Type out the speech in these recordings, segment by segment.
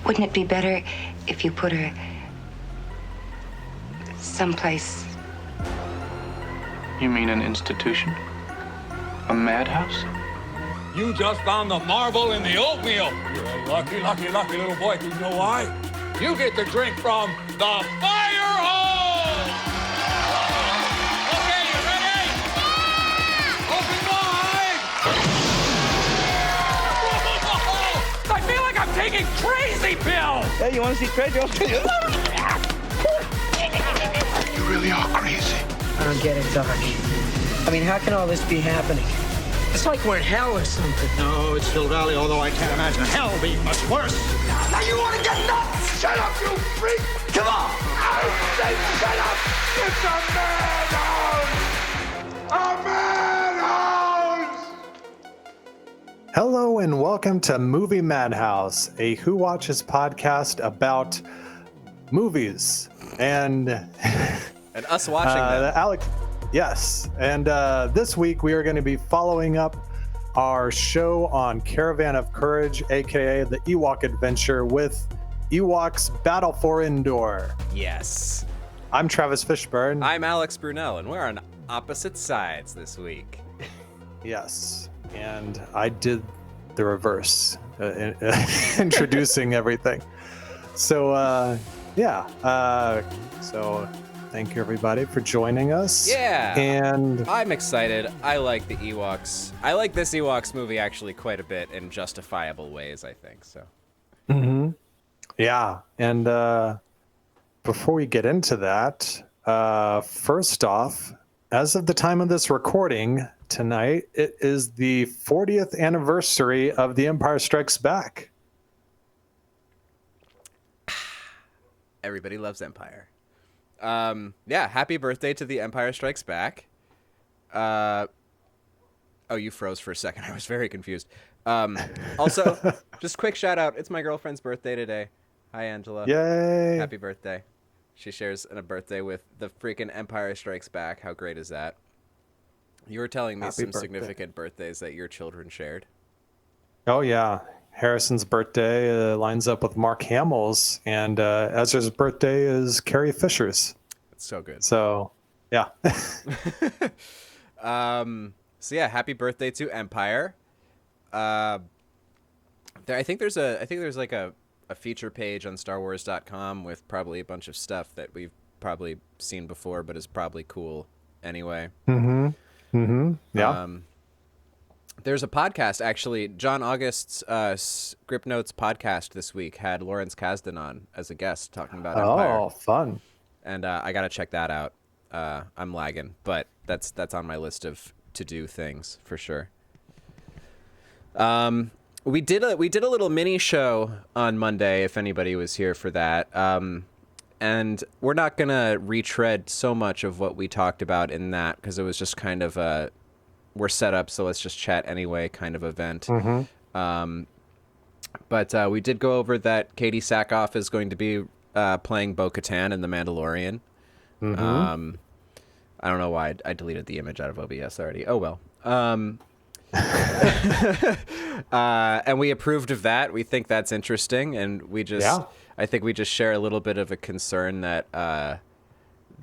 Wouldn't it be better if you put her someplace? You mean an institution? A madhouse? You just found the marble in the oatmeal. You're a lucky, lucky, lucky little boy. Do you know why? You get to drink from the fire hose! Okay, you ready? Open wide! I feel like I'm taking crazy pills! Hey, you want to see crazy? You really are crazy. I don't get it, Doc. I mean, how can all this be happening? It's like we're in hell or something. No, it's Hill Valley, although I can't imagine hell being much worse. Now you want to get nuts? Shut up, you freak! Come on! I say shut up! It's a madhouse! A madhouse! Hello and welcome to Movie Madhouse, a Who Watches podcast about movies and us watching them. Alex, yes, and this week we are going to be following up our show on Caravan of Courage, aka the Ewok Adventure, with Ewoks Battle for Endor. Yes. I'm Travis Fishburne. I'm Alex Brunel, and we're on opposite sides this week. Yes, and I did the reverse, introducing everything. So, so thank you everybody for joining us. Yeah. And I'm excited. I like the Ewoks. I like this Ewoks movie actually quite a bit in justifiable ways, I think, so. Mm-hmm. Yeah, and before we get into that, first off, as of the time of this recording tonight, it is the 40th anniversary of The Empire Strikes Back. Everybody loves Empire. Yeah, happy birthday to The Empire Strikes Back. Oh, you froze for a second. I was very confused. Also, just quick shout out. It's my girlfriend's birthday today. Hi, Angela. Yay. Happy birthday. She shares a birthday with the freaking Empire Strikes Back. How great is that? You were telling me some significant birthdays that your children shared. Oh, yeah. Harrison's birthday lines up with Mark Hamill's, and Ezra's birthday is Carrie Fisher's. It's so good. So, yeah. So yeah, happy birthday to Empire. I think there's like a feature page on StarWars.com with probably a bunch of stuff that we've probably seen before, but is probably cool anyway. Mm-hmm. Mm-hmm. Yeah. There's a podcast, actually. John August's Script Notes podcast this week had Lawrence Kasdan on as a guest talking about Empire. Oh, fun. And I got to check that out. I'm lagging, but that's on my list of to-do things for sure. We did a little mini show on Monday, if anybody was here for that. And we're not going to retread so much of what we talked about in that because it was just kind of a we're set up, so let's just chat anyway kind of event. Mm-hmm. But we did go over that Katie Sackhoff is going to be playing Bo-Katan in The Mandalorian. Mm-hmm. I don't know why I deleted the image out of OBS already. Oh, well. And we approved of that. We think that's interesting, and we just I think we just share a little bit of a concern that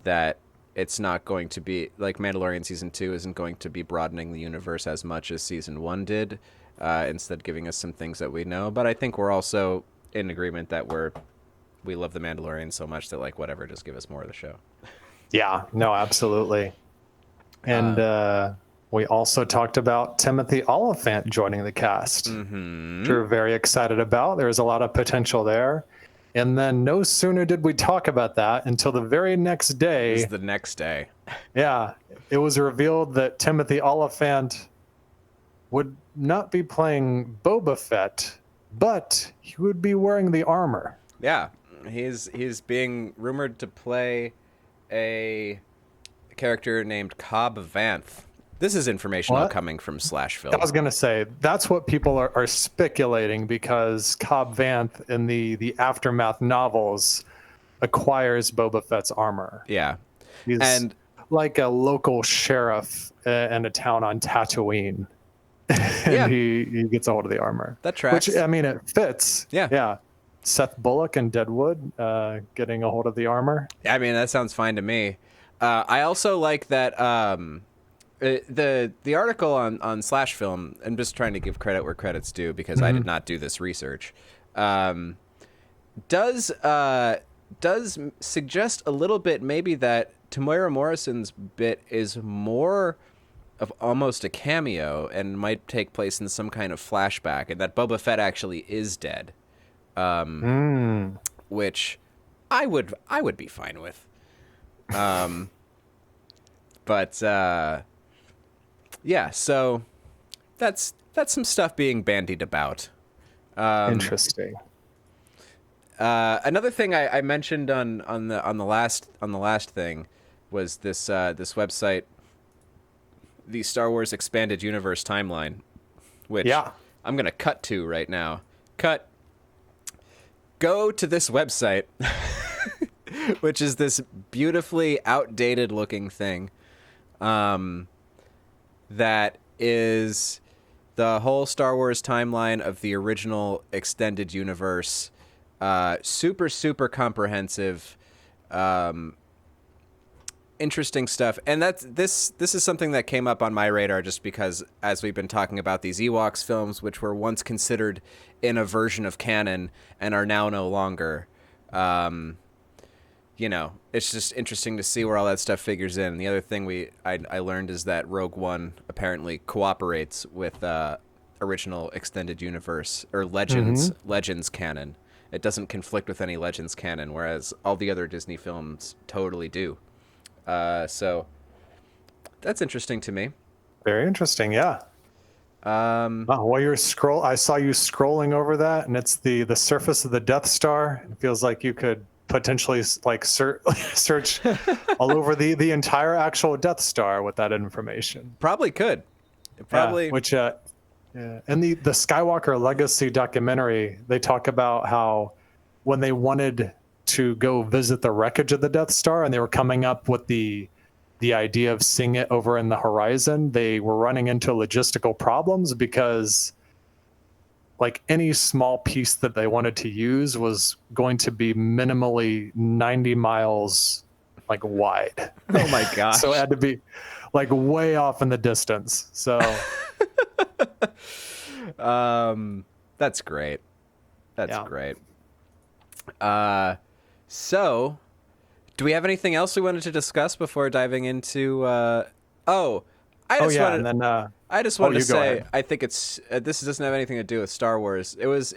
that it's not going to be like Mandalorian season 2 isn't going to be broadening the universe as much as season 1 did, instead giving us some things that we know. But I think we're also in agreement that we love the Mandalorian so much that like whatever, just give us more of the show. Yeah, no, absolutely. And we also talked about Timothy Oliphant joining the cast, which we're very excited about. There's a lot of potential there. And then no sooner did we talk about that until the very next day. It was the next day. Yeah, it was revealed that Timothy Oliphant would not be playing Boba Fett, but he would be wearing the armor. Yeah, he's being rumored to play a character named Cobb Vanth. This is information all coming from /film. I was going to say, that's what people are speculating, because Cobb Vanth in the Aftermath novels acquires Boba Fett's armor. Yeah. He's like a local sheriff in a town on Tatooine. And he gets a hold of the armor. That tracks. Which, I mean, it fits. Yeah. Seth Bullock and Deadwood getting a hold of the armor. I mean, that sounds fine to me. I also like that the article on Slash Film. I'm just trying to give credit where credit's due because I did not do this research. Does suggest a little bit maybe that Tamora Morrison's bit is more of almost a cameo and might take place in some kind of flashback, and that Boba Fett actually is dead, which I would be fine with. But yeah, so that's some stuff being bandied about. Interesting. Another thing I mentioned on the last thing was this website, the Star Wars Expanded Universe Timeline, which I'm gonna cut to right now. Go to this website, which is this beautifully outdated looking thing, that is the whole Star Wars timeline of the original extended universe. Super comprehensive, interesting stuff. And this is something that came up on my radar just because as we've been talking about these Ewoks films, which were once considered in a version of canon and are now no longer, it's just interesting to see where all that stuff figures in. And the other thing I learned is that Rogue One apparently cooperates with original extended universe or Legends canon. It doesn't conflict with any Legends canon, whereas all the other Disney films totally do. So that's interesting to me. Very interesting, yeah. While you're I saw you scrolling over that, and it's the surface of the Death Star. It feels like you could potentially search all over the entire actual Death Star with that information. Probably could. Probably. Yeah, which in the Skywalker Legacy documentary, they talk about how when they wanted to go visit the wreckage of the Death Star and they were coming up with the idea of seeing it over in the horizon, they were running into logistical problems because like any small piece that they wanted to use was going to be minimally 90 miles like wide. Oh my gosh. So it had to be like way off in the distance. So that's great. That's great. So do we have anything else we wanted to discuss before diving into I just wanted to say I think it's this doesn't have anything to do with Star Wars. It was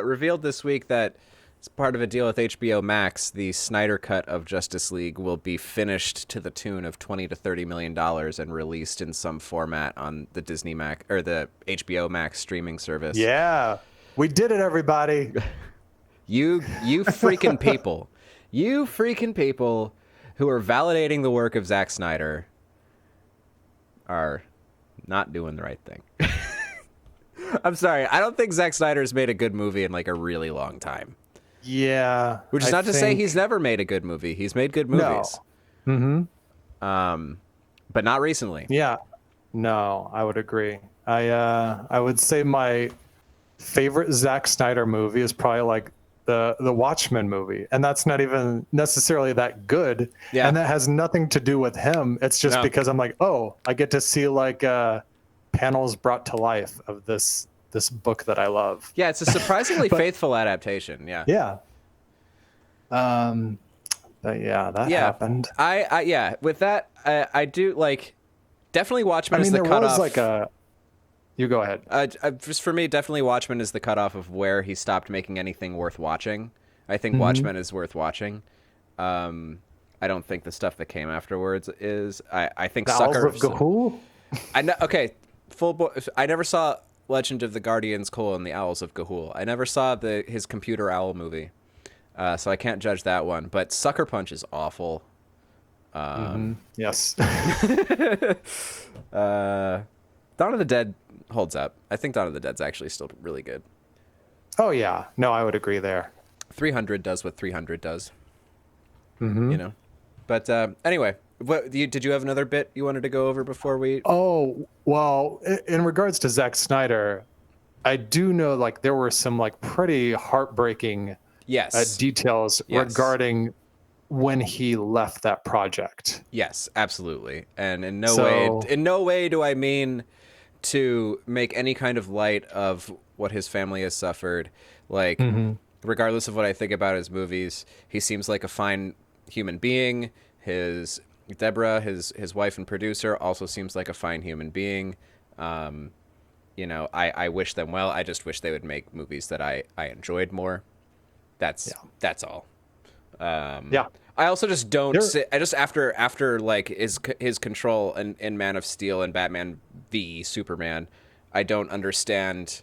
revealed this week that as part of a deal with HBO Max, the Snyder cut of Justice League will be finished to the tune of $20 to $30 million and released in some format on the Disney Max or the HBO Max streaming service. Yeah, we did it, everybody. You freaking people. You freaking people who are validating the work of Zack Snyder are not doing the right thing. I'm sorry. I don't think Zack Snyder's made a good movie in like a really long time. Yeah. Which is not to say he's never made a good movie. He's made good movies. No. But not recently. Yeah. No, I would agree. I would say my favorite Zack Snyder movie is probably like the Watchmen movie, and that's not even necessarily that good. Yeah. And that has nothing to do with him. It's just because I'm like, oh, I get to see like panels brought to life of this book that I love. Yeah, it's a surprisingly faithful adaptation. Yeah. Yeah. But yeah, that happened. With that, I do like definitely Watchmen is the cutoff. There was like a. You go ahead. Just for me, definitely Watchmen is the cutoff of where he stopped making anything worth watching. I think Watchmen is worth watching. I don't think the stuff that came afterwards is. I think the Sucker Owls of Ga'Hoole? I know. Okay, I never saw Legend of the Guardians: The Owls of Ga'Hoole. I never saw his computer owl movie, so I can't judge that one. But Sucker Punch is awful. Yes. Dawn of the Dead holds up. I think Dawn of the Dead's actually still really good. Oh yeah, no, I would agree there. 300 does what 300 does. You know, but anyway, did you have another bit you wanted to go over before we? Oh well, in regards to Zack Snyder, I do know like there were some like pretty heartbreaking details regarding when he left that project. Yes, absolutely. And in no way do I mean to make any kind of light of what his family has suffered. Like, regardless of what I think about his movies, he seems like a fine human being. His Deborah, his wife and producer, also seems like a fine human being. You know, I wish them well. I just wish they would make movies that I enjoyed more. That's all. I also just don't. I just after like his control in Man of Steel and Batman v Superman, I don't understand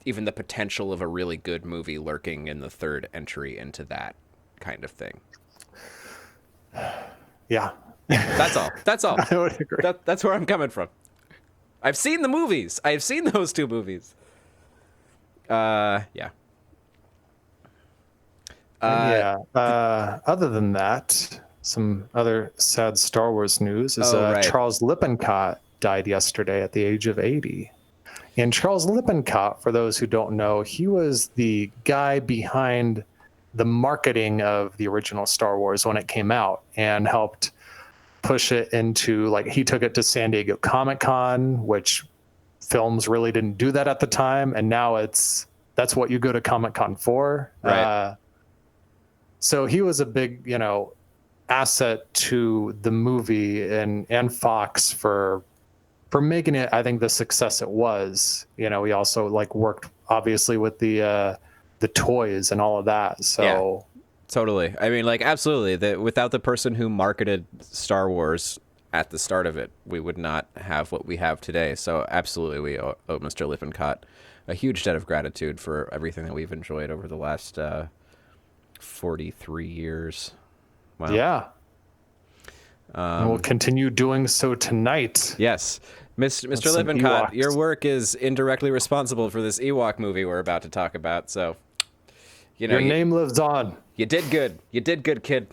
even the potential of a really good movie lurking in the third entry into that kind of thing. Yeah. That's all. That's all. I would agree. That's where I'm coming from. I've seen the movies. I've seen those two movies. Yeah. Other than that, some other sad Star Wars news is Charles Lippincott died yesterday at the age of 80. And Charles Lippincott, for those who don't know, he was the guy behind the marketing of the original Star Wars when it came out and helped push it into, like, he took it to San Diego Comic-Con, which films really didn't do that at the time. And now that's what you go to Comic-Con for. Right. So he was a big, asset to the movie and Fox for making it, I think, the success it was. He also like worked obviously with the toys and all of that. So yeah, totally. I mean, like, absolutely. Without the person who marketed Star Wars at the start of it, we would not have what we have today. So absolutely, we owe Mr. Lippincott a huge debt of gratitude for everything that we've enjoyed over the last 43 years. Wow. Yeah. And we'll continue doing so tonight. Yes. Mr. Lippincott, your work is indirectly responsible for this Ewok movie we're about to talk about. So, your name lives on. You did good. You did good, kid.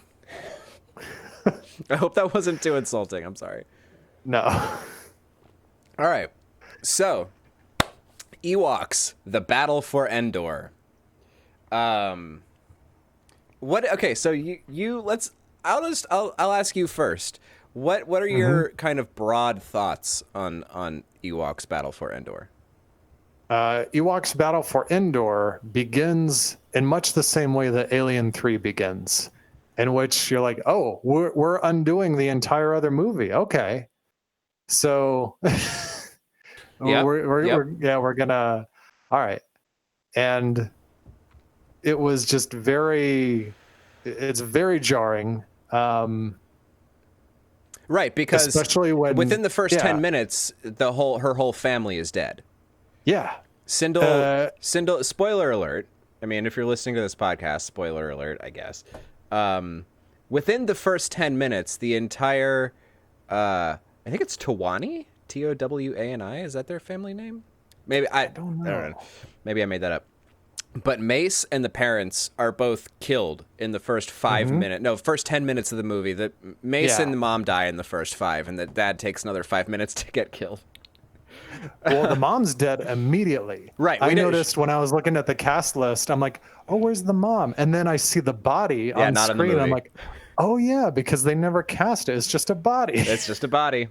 I hope that wasn't too insulting. I'm sorry. No. All right. So, Ewoks, The Battle for Endor. Okay, so I'll ask you first. What are your kind of broad thoughts on Ewoks Battle for Endor? Ewoks Battle for Endor begins in much the same way that Alien 3 begins, in which you're like, oh, we're undoing the entire other movie. Okay. So we're gonna, all right. And it was just it's very jarring. Right, because especially within the first 10 minutes, her whole family is dead. Yeah. Sindel, spoiler alert. I mean, if you're listening to this podcast, spoiler alert, I guess. Within the first 10 minutes, the entire, I think it's Towani, Towani, is that their family name? Maybe I don't know. Maybe I made that up. But Mace and the parents are both killed in the first first 10 minutes of the movie. That Mace and the mom die in the first 5, and the dad takes another 5 minutes to get killed. Well, the mom's dead immediately. Right. I noticed when I was looking at the cast list, I'm like, oh, where's the mom? And then I see the body on screen. And I'm like, oh, yeah, because they never cast it. It's just a body. It's just a body.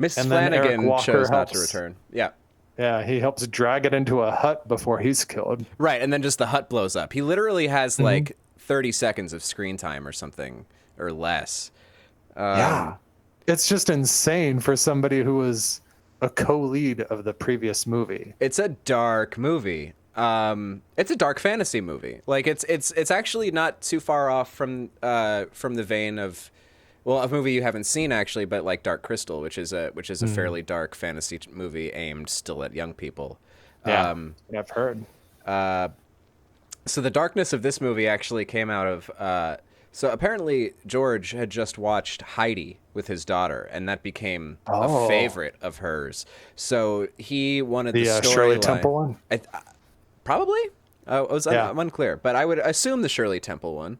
Miss Flanagan chose not to return. Yeah. Yeah, he helps drag it into a hut before he's killed. Right, and then just the hut blows up. He literally has like 30 seconds of screen time or something, or less. Yeah. It's just insane for somebody who was a co-lead of the previous movie. It's a dark movie. It's a dark fantasy movie. Like it's actually not too far off from the vein of, well, a movie you haven't seen actually, but like Dark Crystal, which is a fairly dark fantasy movie aimed still at young people. Yeah, I've heard. So the darkness of this movie actually came out of. So apparently George had just watched Heidi with his daughter, and that became a favorite of hers. So he wanted the storyline. Shirley Temple one. Probably. I'm unclear, but I would assume the Shirley Temple one.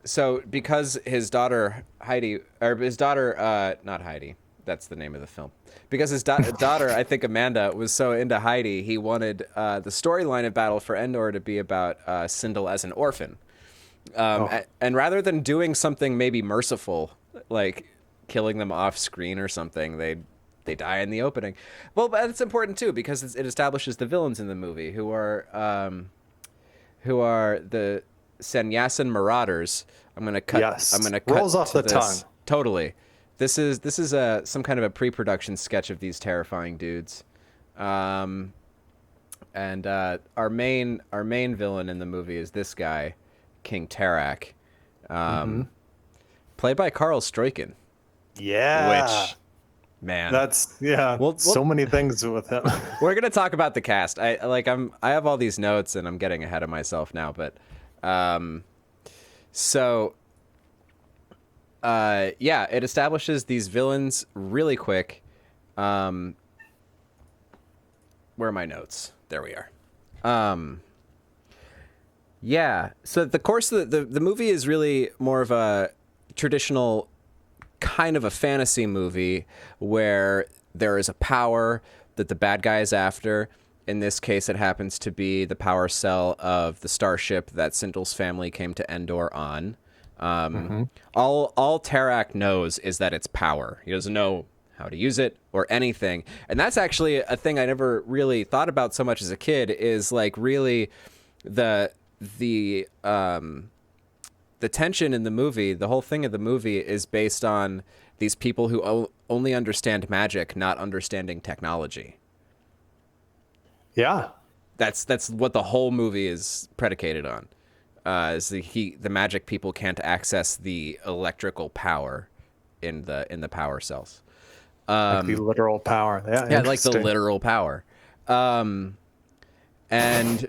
so because his daughter Heidi, or his daughter, not Heidi, that's the name of the film. Because his daughter, I think Amanda, was so into Heidi, he wanted the storyline of Battle for Endor to be about Sindel as an orphan. And rather than doing something maybe merciful, like killing them off screen or something, they die in the opening. Well, but it's important too because it establishes the villains in the movie, who are the Sannyasin Marauders. I'm gonna cut. Yes. I'm gonna cut. Rolls off the tongue. Totally. This is some kind of a pre-production sketch of these terrifying dudes. And our main villain in the movie is this guy, King Tarak, played by Carl Stroiken. Yeah. Which, man, that's so many things with him. We're gonna talk about the cast. I have all these notes and I'm getting ahead of myself now, but it establishes these villains really quick. Where are my notes? There we are. So the course of the movie is really more of a traditional kind of a fantasy movie where there is a power that the bad guy is after. In this case, it happens to be the power cell of the starship that Sindel's family came to Endor on. All Tarak knows is that it's power. He doesn't know how to use it or anything. And that's actually a thing I never really thought about so much as a kid, is like really the tension in the movie, the whole thing of the movie is based on these people who only understand magic, not understanding technology. Yeah. That's what the whole movie is predicated on. Is the magic people can't access the electrical power in the power cells. Like the literal power. Yeah, like the literal power. And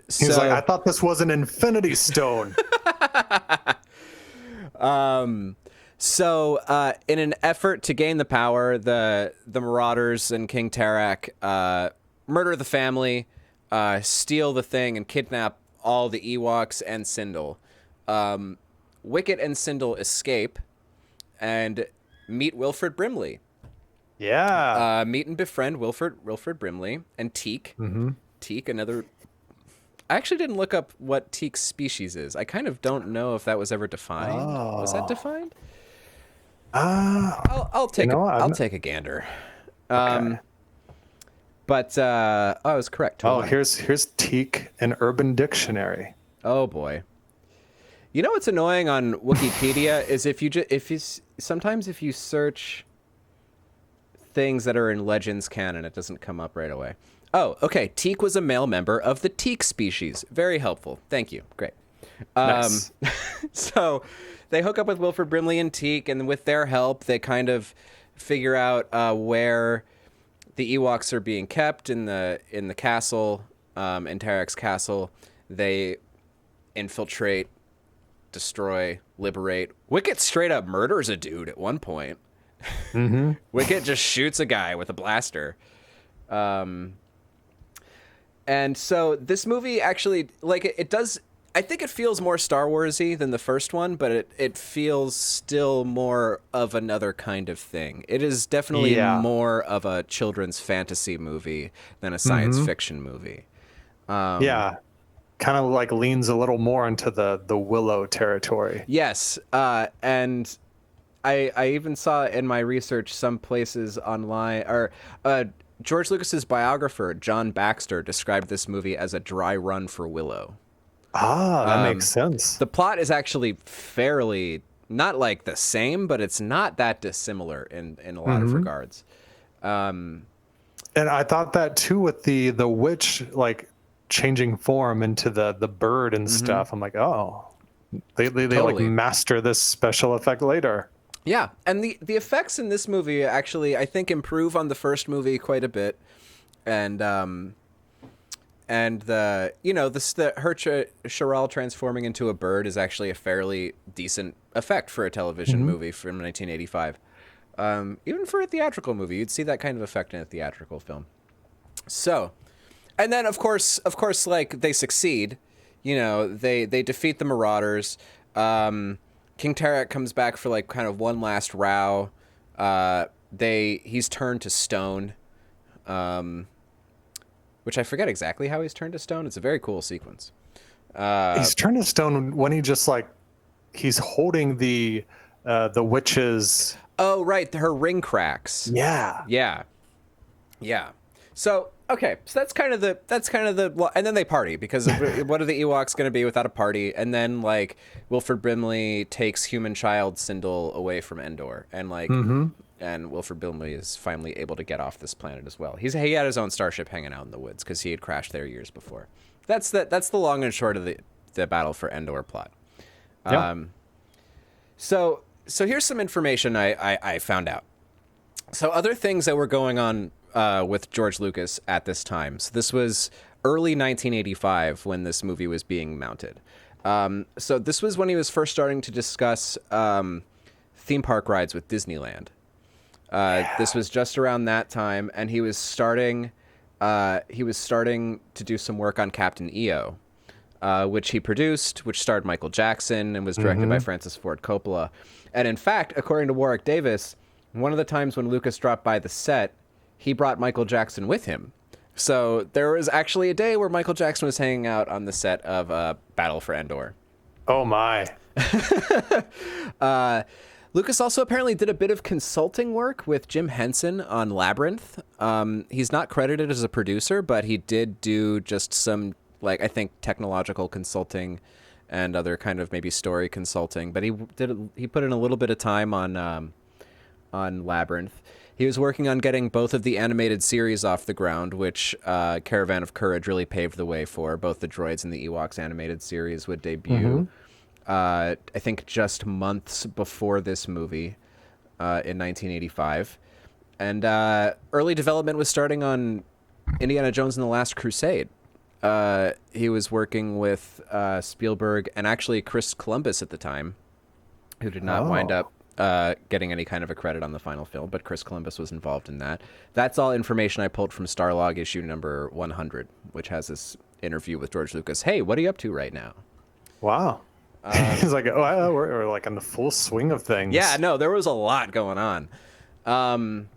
he's like, I thought this was an infinity stone. In an effort to gain the power, the Marauders and King Tarak murder the family, steal the thing, and kidnap all the Ewoks and Sindel. Wicket and Sindel escape and meet Wilford Brimley. Yeah. Meet and befriend Wilford Brimley and Teek. Teek, another... I actually didn't look up what Teek's species is. I kind of don't know if that was ever defined. Was that defined? I'll take a gander. Okay. I was correct. Here's Teek, an Urban Dictionary. Oh boy. You know what's annoying on Wikipedia is if you search things that are in Legends canon, it doesn't come up right away. Oh, okay. Teek was a male member of the Teek species. Very helpful. Thank you. Great. Nice. So they hook up with Wilford Brimley and Teek, and with their help, they kind of figure out where the Ewoks are being kept in the castle, in Tarak's castle. They infiltrate, destroy, liberate. Wicket straight up murders a dude at one point. Wicket just shoots a guy with a blaster. And so this movie actually, like, it does, I think it feels more Star Wars-y than the first one, but it feels still more of another kind of thing. It is definitely more of a children's fantasy movie than a science fiction movie. Kind of like leans a little more into the Willow territory. Yes, and I even saw in my research some places online, or George Lucas's biographer, John Baxter, described this movie as a dry run for Willow. That makes sense. The plot is actually fairly, not like the same, but it's not that dissimilar in a lot of regards. And I thought that too with the witch, like changing form into the bird and stuff. I'm like, oh, they like master this special effect later. Yeah, and the effects in this movie actually, I think, improve on the first movie quite a bit, and her Charal transforming into a bird is actually a fairly decent effect for a television movie from 1985. Even for a theatrical movie, you'd see that kind of effect in a theatrical film. So, and then of course, like they succeed. You know, they defeat the Marauders. King Tarek comes back for like kind of one last row. He's turned to stone, which I forget exactly how he's turned to stone. It's a very cool sequence. He's turned to stone when he just like he's holding the witch's. Oh right, her ring cracks. Yeah. So okay, so that's kind of the and then they party because what are the Ewoks going to be without a party? And then like Wilford Brimley takes human child Sindel away from Endor, and like and Wilford Brimley is finally able to get off this planet as well. He had his own starship hanging out in the woods because he had crashed there years before. That's the long and short of the battle for Endor plot. Yeah. So here's some information I found out. So other things that were going on with George Lucas at this time. So this was early 1985 when this movie was being mounted. So this was when he was first starting to discuss theme park rides with Disneyland. This was just around that time, and he was starting to do some work on Captain EO, which he produced, which starred Michael Jackson and was directed by Francis Ford Coppola. And in fact, according to Warwick Davis, one of the times when Lucas dropped by the set, he brought Michael Jackson with him. So there was actually a day where Michael Jackson was hanging out on the set of Battle for Endor. Oh my. Lucas also apparently did a bit of consulting work with Jim Henson on Labyrinth. He's not credited as a producer, but he did do just some, like, I think technological consulting and other kind of maybe story consulting. But he put in a little bit of time on Labyrinth. He was working on getting both of the animated series off the ground, which Caravan of Courage really paved the way for. Both the Droids and the Ewoks animated series would debut, I think, just months before this movie in 1985. And early development was starting on Indiana Jones and the Last Crusade. He was working with Spielberg and actually Chris Columbus at the time, who did not wind up getting any kind of a credit on the final film, but Chris Columbus was involved in that. That's all information I pulled from Starlog issue number 100, which has this interview with George Lucas. Hey, what are you up to right now? Wow. He's like, oh, we're like in the full swing of things. Yeah, no, there was a lot going on.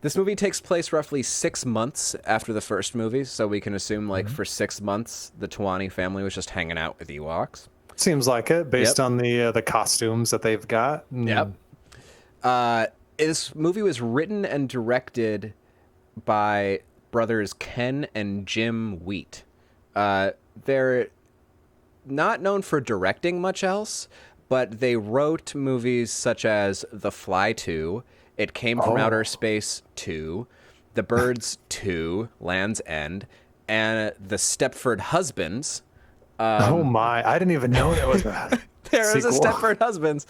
This movie takes place roughly 6 months after the first movie, so we can assume like for 6 months, the Tawani family was just hanging out with Ewoks. Seems like it, based on the costumes that they've got. Yep. This movie was written and directed by brothers Ken and Jim Wheat. They're not known for directing much else, but they wrote movies such as The Fly 2, It Came from Outer Space 2, The Birds 2, Land's End, and The Stepford Husbands. Oh my! I didn't even know there was a there was a sequel. Stepford Husbands,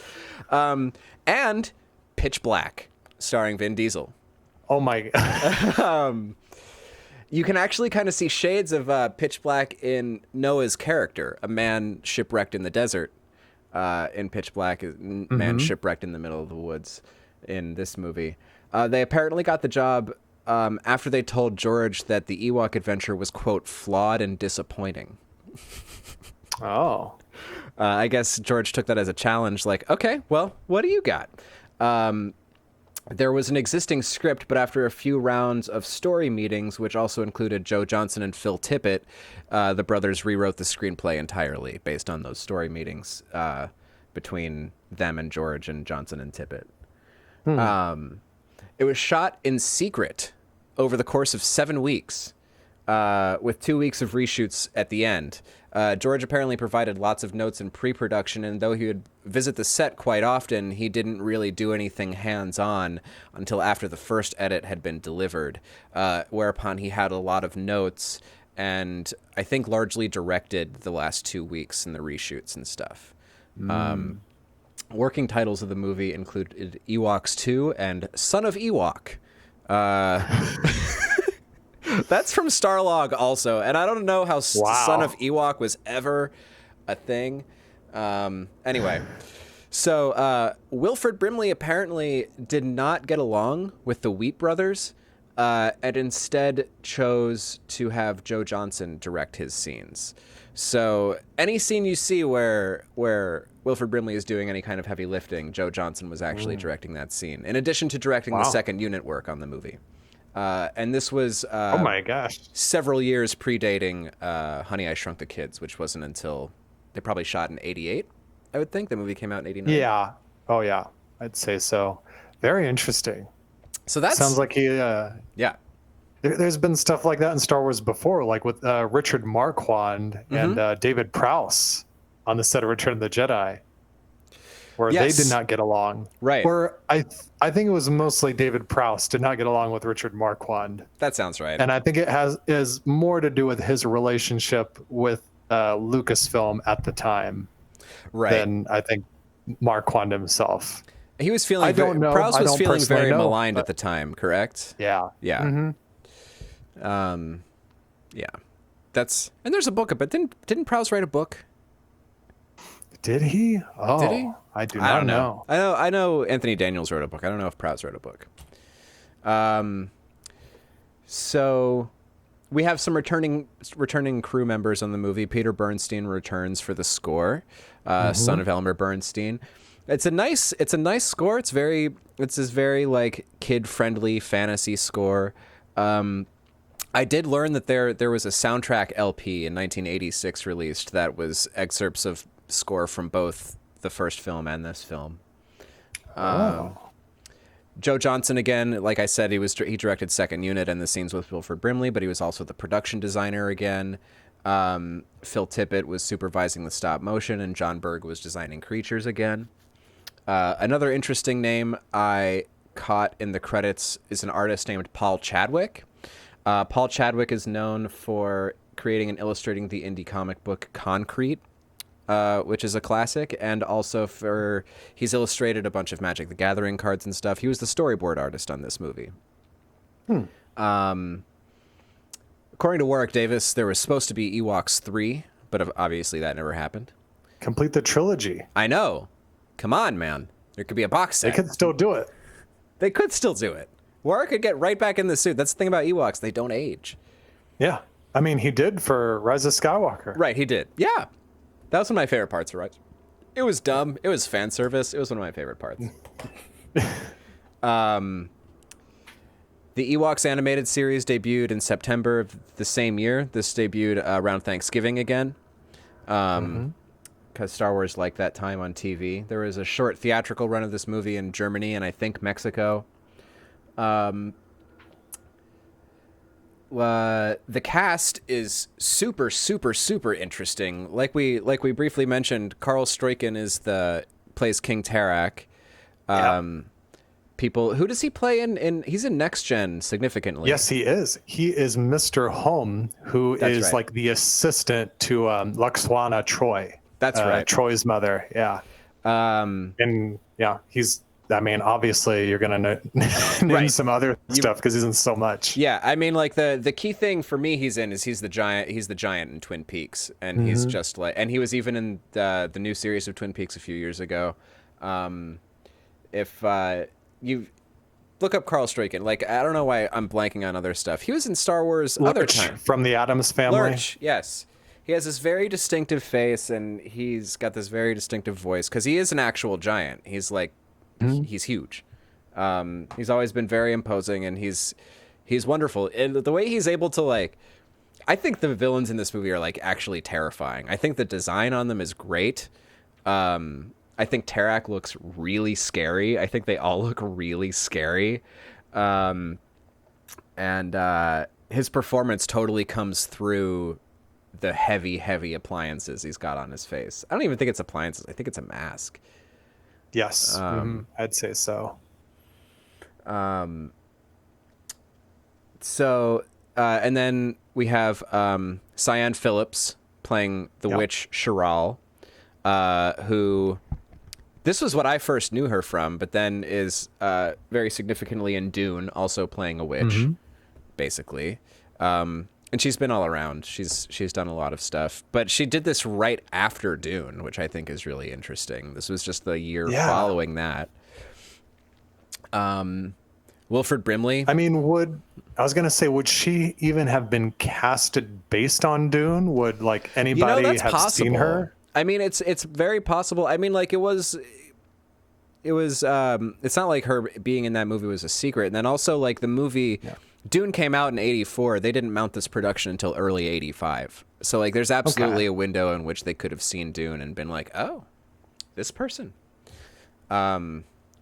and Pitch Black, starring Vin Diesel. Oh my! You can actually kind of see shades of Pitch Black in Noah's character, a man shipwrecked in the desert. In Pitch Black, man shipwrecked in the middle of the woods. In this movie, they apparently got the job after they told George that the Ewok adventure was, quote, flawed and disappointing. Oh. I guess George took that as a challenge, like, okay, well, what do you got? There was an existing script, but after a few rounds of story meetings, which also included Joe Johnston and Phil Tippett, the brothers rewrote the screenplay entirely based on those story meetings between them and George and Johnson and Tippett. It was shot in secret over the course of 7 weeks, with 2 weeks of reshoots at the end. George apparently provided lots of notes in pre-production, and though he would visit the set quite often, he didn't really do anything hands-on until after the first edit had been delivered, whereupon he had a lot of notes and I think largely directed the last 2 weeks in the reshoots and stuff. Working titles of the movie included Ewoks 2 and Son of Ewok. That's from Starlog also, and I don't know how Son of Ewok was ever a thing. Anyway, so Wilford Brimley apparently did not get along with the Wheat brothers, and instead chose to have Joe Johnston direct his scenes. So any scene you see where Wilford Brimley is doing any kind of heavy lifting, Joe Johnson was actually directing that scene, in addition to directing the second unit work on the movie. And this was Oh my gosh. several years predating Honey, I Shrunk the Kids, which wasn't until they probably shot in 88, I would think. The movie came out in 89. Yeah. Oh yeah. I'd say so. Very interesting. So that Sounds like he yeah. There's been stuff like that in Star Wars before, like with Richard Marquand and David Prowse on the set of Return of the Jedi, where Yes. they did not get along. Right. Where I think it was mostly David Prowse did not get along with Richard Marquand, That sounds right. and I think it is more to do with his relationship with Lucasfilm at the time right. than I think Marquand himself. He was feeling I don't know. Prowse I was don't feeling personally very know, maligned but- at the time, correct? Yeah. Yeah. Mhm. Yeah. And there's a book about didn't Prowse write a book? Did he? Oh, Did he? I do I not don't know. I know Anthony Daniels wrote a book. I don't know if Prowse wrote a book. So we have some returning crew members on the movie. Peter Bernstein returns for the score, son of Elmer Bernstein. It's a nice score. It's this very like kid friendly fantasy score. I did learn that there was a soundtrack LP in 1986 released that was excerpts of score from both the first film and this film. Joe Johnson, again, like I said, he directed Second Unit and the scenes with Wilford Brimley, but he was also the production designer again. Phil Tippett was supervising the stop motion, and John Berg was designing creatures again. Another interesting name I caught in the credits is an artist named Paul Chadwick. Paul Chadwick is known for creating and illustrating the indie comic book Concrete, which is a classic, and also he's illustrated a bunch of Magic the Gathering cards and stuff. He was the storyboard artist on this movie. According to Warwick Davis, there was supposed to be Ewoks 3, but obviously that never happened. Complete the trilogy. I know. Come on, man. There could be a box set. They could still do it. They could still do it. Warwick could get right back in the suit. That's the thing about Ewoks. They don't age. Yeah. I mean, he did for Rise of Skywalker. Right, he did. Yeah. That was one of my favorite parts of Rise. It was dumb. It was fan service. It was one of my favorite parts. The Ewoks animated series debuted in September of the same year. This debuted around Thanksgiving again. Because Star Wars liked that time on TV. There was a short theatrical run of this movie in Germany and I think Mexico. The cast is super, super, super interesting. Like we briefly mentioned, Carl Stroiken plays King Tarak. Who does he play in? He's in Next Gen significantly. Yes, he is. He is Mr. Home, who is right. like the assistant to Luxwana Troy. That's right. Troy's mother. Yeah. And yeah, obviously you're going to name Right. some other stuff because he's in so much. Yeah, I mean, like the key thing for me he's the giant in Twin Peaks, and he's just like, and he was even in the new series of Twin Peaks a few years ago. If you look up Carl Stroiken, like I don't know why I'm blanking on other stuff. He was in Star Wars other Lurch time. from the Addams Family. Lurch, yes. He has this very distinctive face, and he's got this very distinctive voice because he is an actual giant. He's like, he's huge. He's always been very imposing, and he's wonderful. And the way he's able to like, I think the villains in this movie are like actually terrifying. I think the design on them is great. I think Tarak looks really scary. I think they all look really scary. And his performance totally comes through the heavy, heavy appliances he's got on his face. I don't even think it's appliances. I think it's a mask. Yes, I'd say so. And then we have Cyan Phillips playing the witch Charal, who this was what I first knew her from, but then is very significantly in Dune, also playing a witch, basically. And she's been all around. She's done a lot of stuff, but she did this right after Dune, which I think is really interesting. This was just the year following that. Wilford Brimley. I mean, I was gonna say, would she even have been casted based on Dune? Would like anybody that's have possible. seen her? I mean, it's very possible. I mean, like it was. It's not like her being in that movie was a secret. And then also, like, the movie Dune came out in 1984. They didn't mount this production until early 1985. So, like, there's absolutely a window in which they could have seen Dune and been like, oh, this person.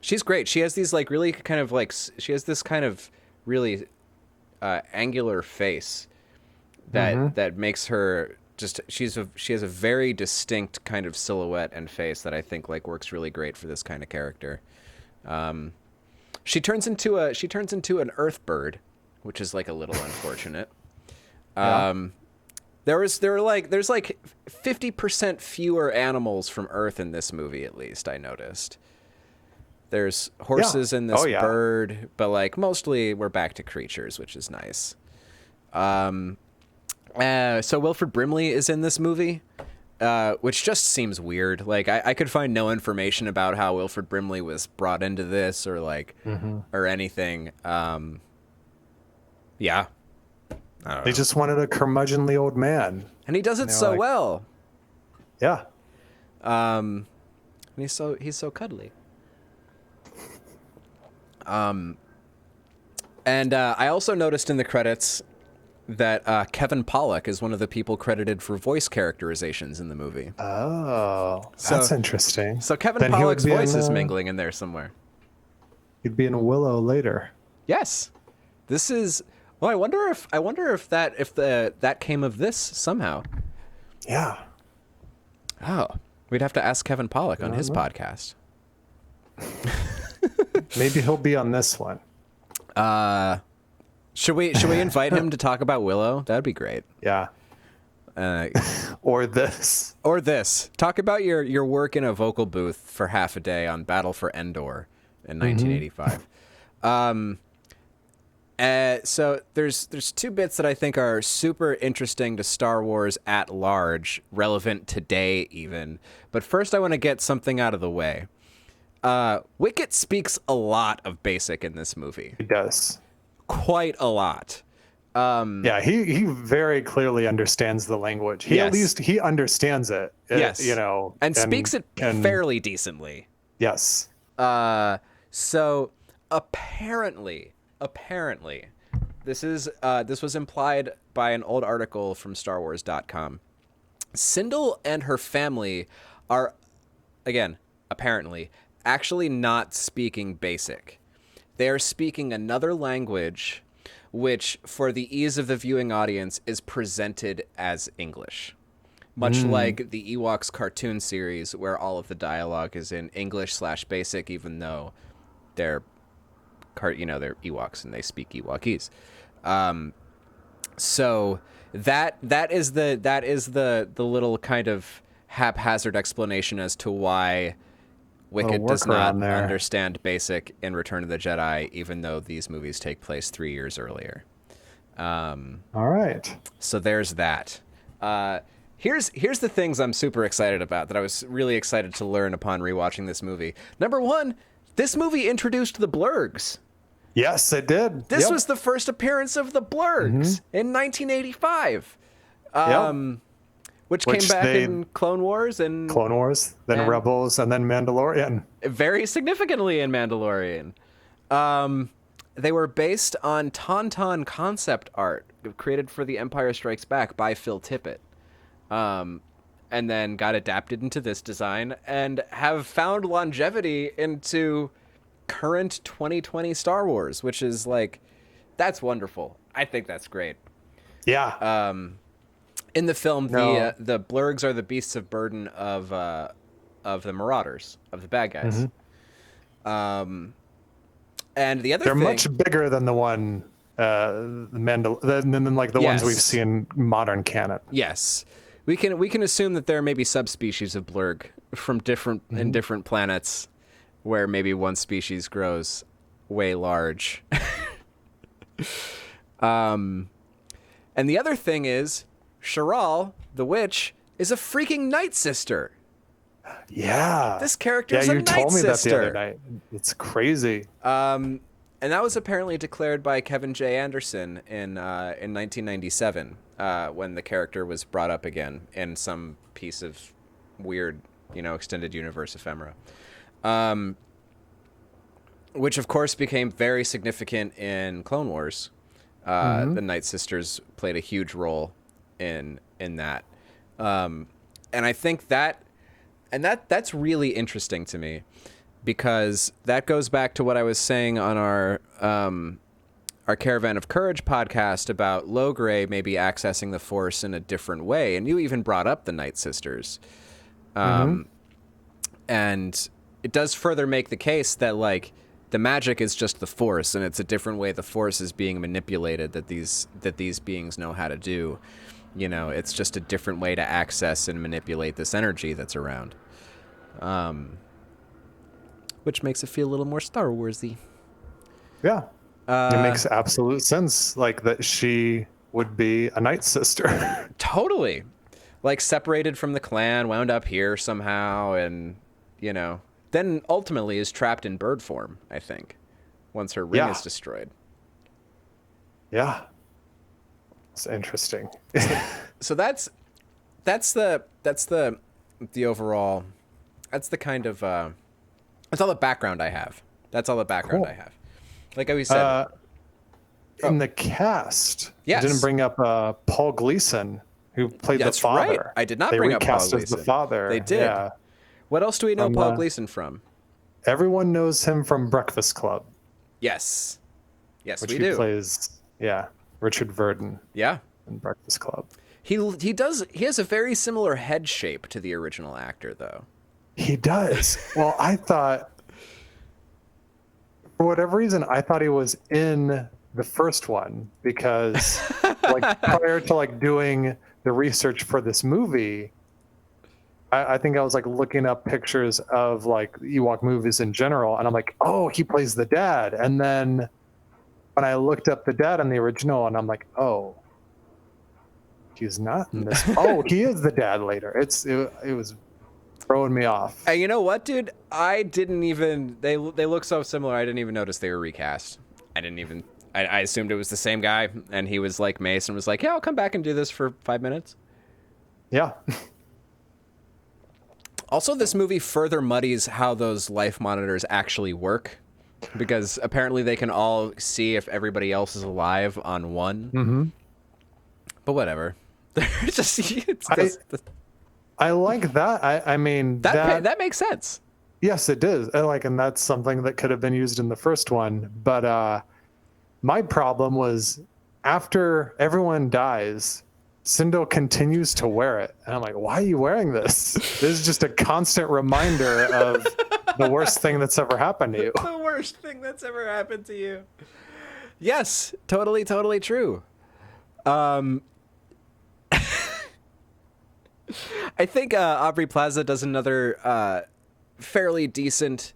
She's great. She has these, like, really kind of, like, she has this kind of really angular face that makes her just, she has a very distinct kind of silhouette and face that I think, like, works really great for this kind of character. She turns into an earth bird, which is, like, a little unfortunate. There's like 50% fewer animals from Earth in this movie, at least I noticed. There's horses in this bird, but, like, mostly we're back to creatures, which is nice. So Wilford Brimley is in this movie, which just seems weird. Like, I could find no information about how Wilford Brimley was brought into this or, like, or anything. Yeah. They just wanted a curmudgeonly old man. And he does it so well. Yeah. And he's so cuddly. And I also noticed in the credits that Kevin Pollak is one of the people credited for voice characterizations in the movie. Oh, that's interesting. So Kevin Pollak's voice is mingling in there somewhere. He'd be in Willow later. Yes. This is... Well, I wonder if that came of this somehow. Yeah. Oh, we'd have to ask Kevin Pollak on his podcast. Maybe he'll be on this one. Should we invite him to talk about Willow? That'd be great. Yeah. Or this. Or this. Talk about your work in a vocal booth for half a day on Battle for Endor in 1985. So there's two bits that I think are super interesting to Star Wars at large, relevant today even. But first I want to get something out of the way. Wicket speaks a lot of Basic in this movie. He does. Quite a lot. Yeah, he very clearly understands the language. At least he understands it. Yes. And speaks it fairly decently. Yes. So apparently, this was implied by an old article from StarWars.com. Sindel and her family are, again, apparently, actually not speaking Basic. They are speaking another language, which, for the ease of the viewing audience, is presented as English. Much like the Ewoks cartoon series, where all of the dialogue is in English/Basic, even though they're Ewoks and they speak Ewokese. So that is the little kind of haphazard explanation as to why Wicket does not understand Basic in Return of the Jedi, even though these movies take place 3 years earlier. All right. So there's that. Here's the things I'm super excited about that I was really excited to learn upon rewatching this movie. Number one, this movie introduced the Blurgs. Yes, it did. This was the first appearance of the Blurgs in 1985. Which came back in Clone Wars, then Rebels, and then Mandalorian. Very significantly in Mandalorian. They were based on Tauntaun concept art created for The Empire Strikes Back by Phil Tippett. And then got adapted into this design and have found longevity into current 2020 Star Wars, which is like, that's wonderful. I think that's great. Yeah. In the film, the Blurgs are the beasts of burden of the Marauders, of the bad guys. And the other they're thing, much bigger than the one than like the ones we've seen modern canon. Yes. We can assume that there may be subspecies of Blurg from in different planets where maybe one species grows way large. And the other thing is, Charal, the witch, is a freaking Night Sister. Yeah. This character is a Night Sister. You told me that the other night. It's crazy. that was apparently declared by Kevin J. Anderson in 1997 when the character was brought up again in some piece of weird, extended universe ephemera. Which, of course, became very significant in Clone Wars. The Night Sisters played a huge role in that. And I think that's really interesting to me, because that goes back to what I was saying on our Caravan of Courage podcast about Logray maybe accessing the Force in a different way. And you even brought up the Night Sisters. And it does further make the case that, like, the magic is just the Force, and it's a different way the Force is being manipulated that these beings know how to do. It's just a different way to access and manipulate this energy that's around. Which makes it feel a little more Star Warsy. Yeah. It makes absolute sense, like, that she would be a Night Sister. Totally. Like, separated from the clan, wound up here somehow, and, then ultimately is trapped in bird form, I think, once her ring is destroyed. Yeah. It's interesting. So that's the overall, that's the kind of, that's all the background I have. That's all the background I have. Like we said. In the cast, yes. You didn't bring up Paul Gleason, who played the father. Right. I did not bring up Paul Gleason. They recast as the father. They did. Yeah. What else do we know Paul Gleason from? Everyone knows him from Breakfast Club. Yes. Yes, which we he do. Plays, Richard Verdon. Yeah. In Breakfast Club. He has a very similar head shape to the original actor, though. He does. Well, I thought, for whatever reason, I thought he was in the first one, because like prior to like doing the research for this movie, I think I was like looking up pictures of like Ewok movies in general, and I'm like, oh, he plays the dad. And then when I looked up the dad in the original, and I'm like, oh, he's not in this. Oh, he is the dad later. It was throwing me off. And you know what, dude? I didn't even. They look so similar. I didn't even notice they were recast. I assumed it was the same guy, and he was like Mace and was like, yeah, I'll come back and do this for 5 minutes. Yeah. Also, this movie further muddies how those life monitors actually work, because apparently they can all see if everybody else is alive on one. Mm-hmm. But whatever. I like that. I mean, that makes sense. Yes, it does. And that's something that could have been used in the first one. But my problem was, after everyone dies, Sindel continues to wear it. And I'm like, why are you wearing this? This is just a constant reminder of the worst thing that's ever happened to you. The worst thing that's ever happened to you. Yes, totally, totally true. I think Aubrey Plaza does another fairly decent,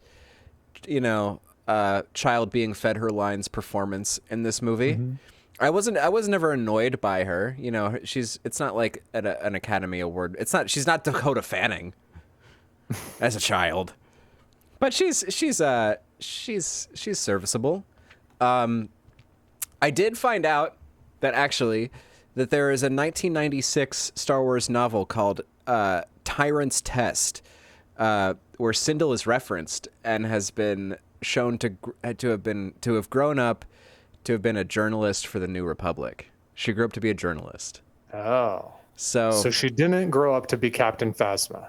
child being fed her lines performance in this movie. Mm-hmm. I was never annoyed by her. It's not like an Academy Award. She's not Dakota Fanning as a child, but she's serviceable. I did find out that there is a 1996 Star Wars novel called Tyrant's Test, where Sindel is referenced and has been shown to have grown up to have been a journalist for the New Republic. She grew up to be a journalist. Oh. So she didn't grow up to be Captain Phasma.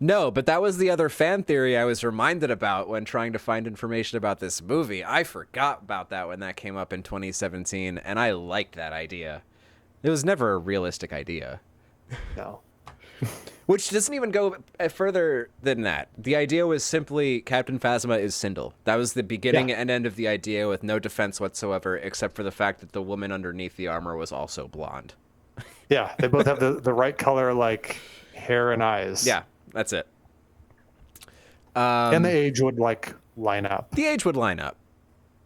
No, but that was the other fan theory I was reminded about when trying to find information about this movie. I forgot about that when that came up in 2017, and I liked that idea. It was never a realistic idea. No. Which doesn't even go further than that. The idea was simply Captain Phasma is Sindel. That was the beginning and end of the idea, with no defense whatsoever, except for the fact that the woman underneath the armor was also blonde. Yeah, they both have the right color, like, hair and eyes. Yeah, that's it. And the age would, like, line up. The age would line up.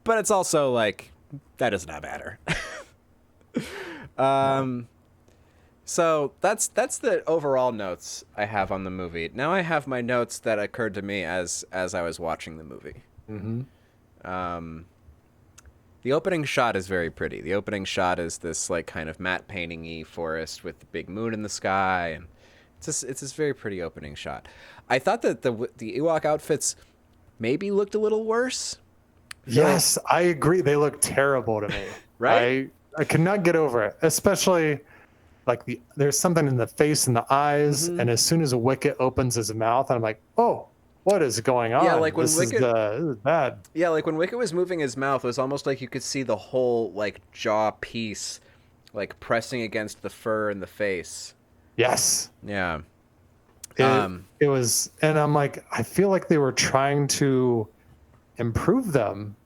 But it's also, like, that does not matter. So that's the overall notes I have on the movie. Now I have my notes that occurred to me as I was watching the movie. Mm-hmm. The opening shot is very pretty. The opening shot is this like kind of matte painting-y forest with the big moon in the sky, and it's this very pretty opening shot. I thought that the Ewok outfits maybe looked a little worse. Yes, I agree. They look terrible to me. Right? I could not get over it, especially like there's something in the face and the eyes, and as soon as Wicket opens his mouth, I'm like, oh, what is going on? Yeah, like when this Wicket, this is bad. Yeah, like when Wicket was moving his mouth, it was almost like you could see the whole like jaw piece, like pressing against the fur in the face. Yes. Yeah. It was, and I'm like, I feel like they were trying to improve them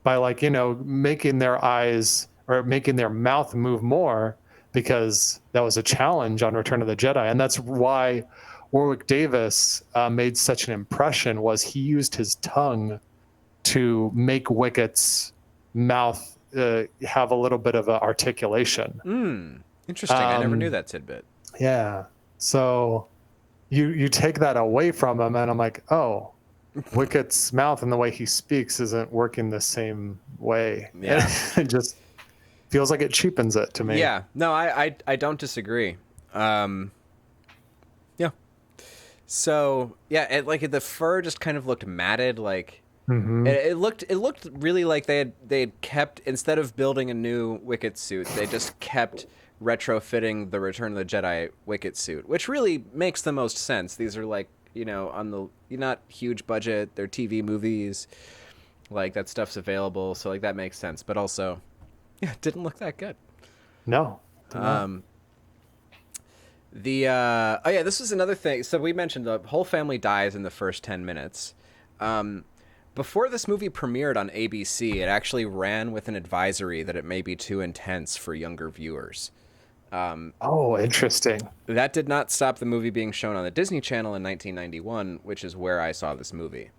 by like, making their eyes or making their mouth move more, because that was a challenge on Return of the Jedi. And that's why Warwick Davis made such an impression, was he used his tongue to make Wicket's mouth have a little bit of articulation. Interesting. I never knew that tidbit. Yeah. So you take that away from him, and I'm like, oh, Wicket's mouth and the way he speaks isn't working the same way. Yeah. It just feels like it cheapens it to me. Yeah. No, I don't disagree. Yeah. So yeah, like the fur just kind of looked matted. Like it looked really like they had kept, instead of building a new Wicket suit, they just kept retrofitting the Return of the Jedi Wicket suit, which really makes the most sense. These are like, on the not huge budget, they're TV movies, like that stuff's available, so like that makes sense. But also, yeah, it didn't look that good. No. This was another thing. So we mentioned the whole family dies in the first 10 minutes. Before this movie premiered on ABC, it actually ran with an advisory that it may be too intense for younger viewers. Interesting. That did not stop the movie being shown on the Disney Channel in 1991, which is where I saw this movie.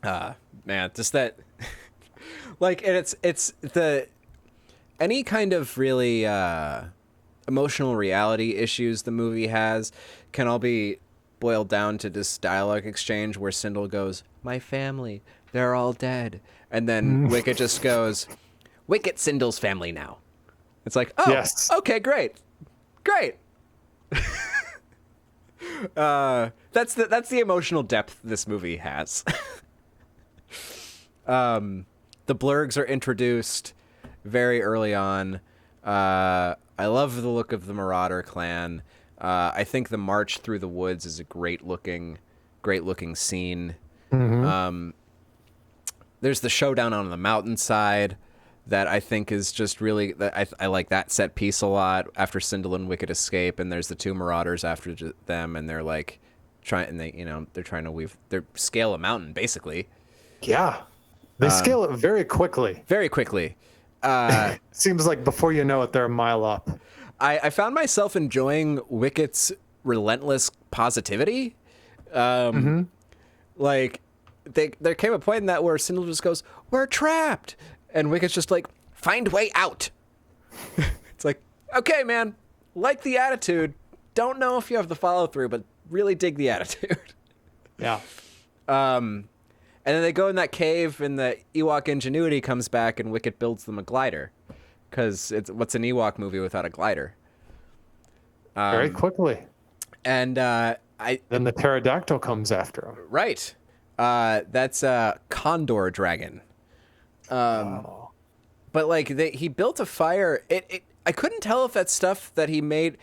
Man, just that, like, and it's the any kind of really emotional reality issues the movie has can all be boiled down to this dialogue exchange where Sindel goes, "My family, they're all dead," and then Wicket just goes, "Wicket Sindel's family now." It's like, oh, yes. Okay, great. That's the emotional depth this movie has. The Blurgs are introduced very early on. I love the look of the Marauder clan. I think the march through the woods is a great looking scene. There's the showdown on the mountainside that I think is just really, I like that set piece a lot after Sindel and Wicket escape, and there's the two Marauders after them, and they're like trying to scale a mountain basically. Yeah. They scale it very quickly. Very quickly. Seems like before you know it, they're a mile up. I found myself enjoying Wicket's relentless positivity. Like, there came a point in that where Sindel just goes, "We're trapped," and Wicket's just like, "Find way out." It's like, okay, man, like the attitude. Don't know if you have the follow through, but really dig the attitude. Yeah. And then they go in that cave, and the Ewok ingenuity comes back, and Wicket builds them a glider. Because what's an Ewok movie without a glider? Very quickly. And then the pterodactyl comes after him. Right. That's a condor dragon. But like he built a fire. I couldn't tell if that stuff that he made,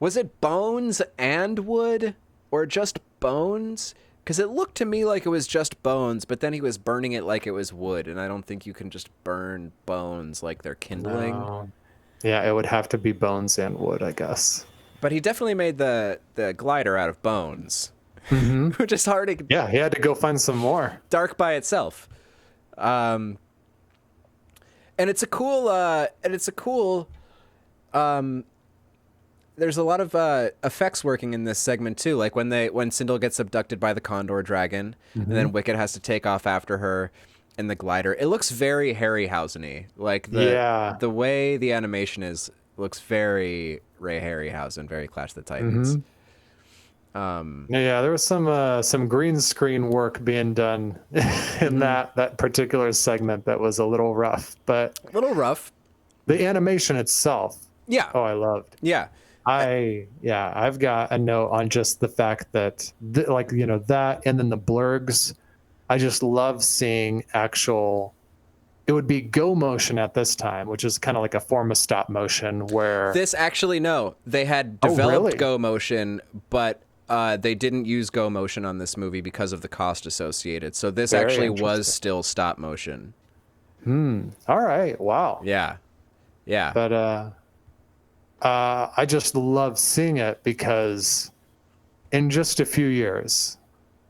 was it bones and wood or just bones? Because it looked to me like it was just bones, but then he was burning it like it was wood, and I don't think you can just burn bones like they're kindling. No. Yeah, it would have to be bones and wood, I guess. But he definitely made the glider out of bones, which is hard to... Yeah, he had to go find some more. Dark by itself. And it's a cool... there's a lot of effects working in this segment too, like when Sindel gets abducted by the Condor Dragon, and then Wicket has to take off after her in the glider. It looks very Harryhausen-y. Like the way the animation looks very Ray Harryhausen, very Clash of the Titans. Yeah, there was some green screen work being done in that particular segment that was a little rough, but A little rough. the animation itself, Yeah. I loved. Yeah. I've got a note on just the fact that that, and then the blurgs. I just love seeing actual. It would be go motion at this time, which is kind of like a form of stop motion where This actually, no, they had Oh, developed really? go motion, but they didn't use go motion on this movie because of the cost associated. So this Very actually was interesting. still stop motion. all right, wow. Yeah. Yeah. But I just love seeing it because in just a few years,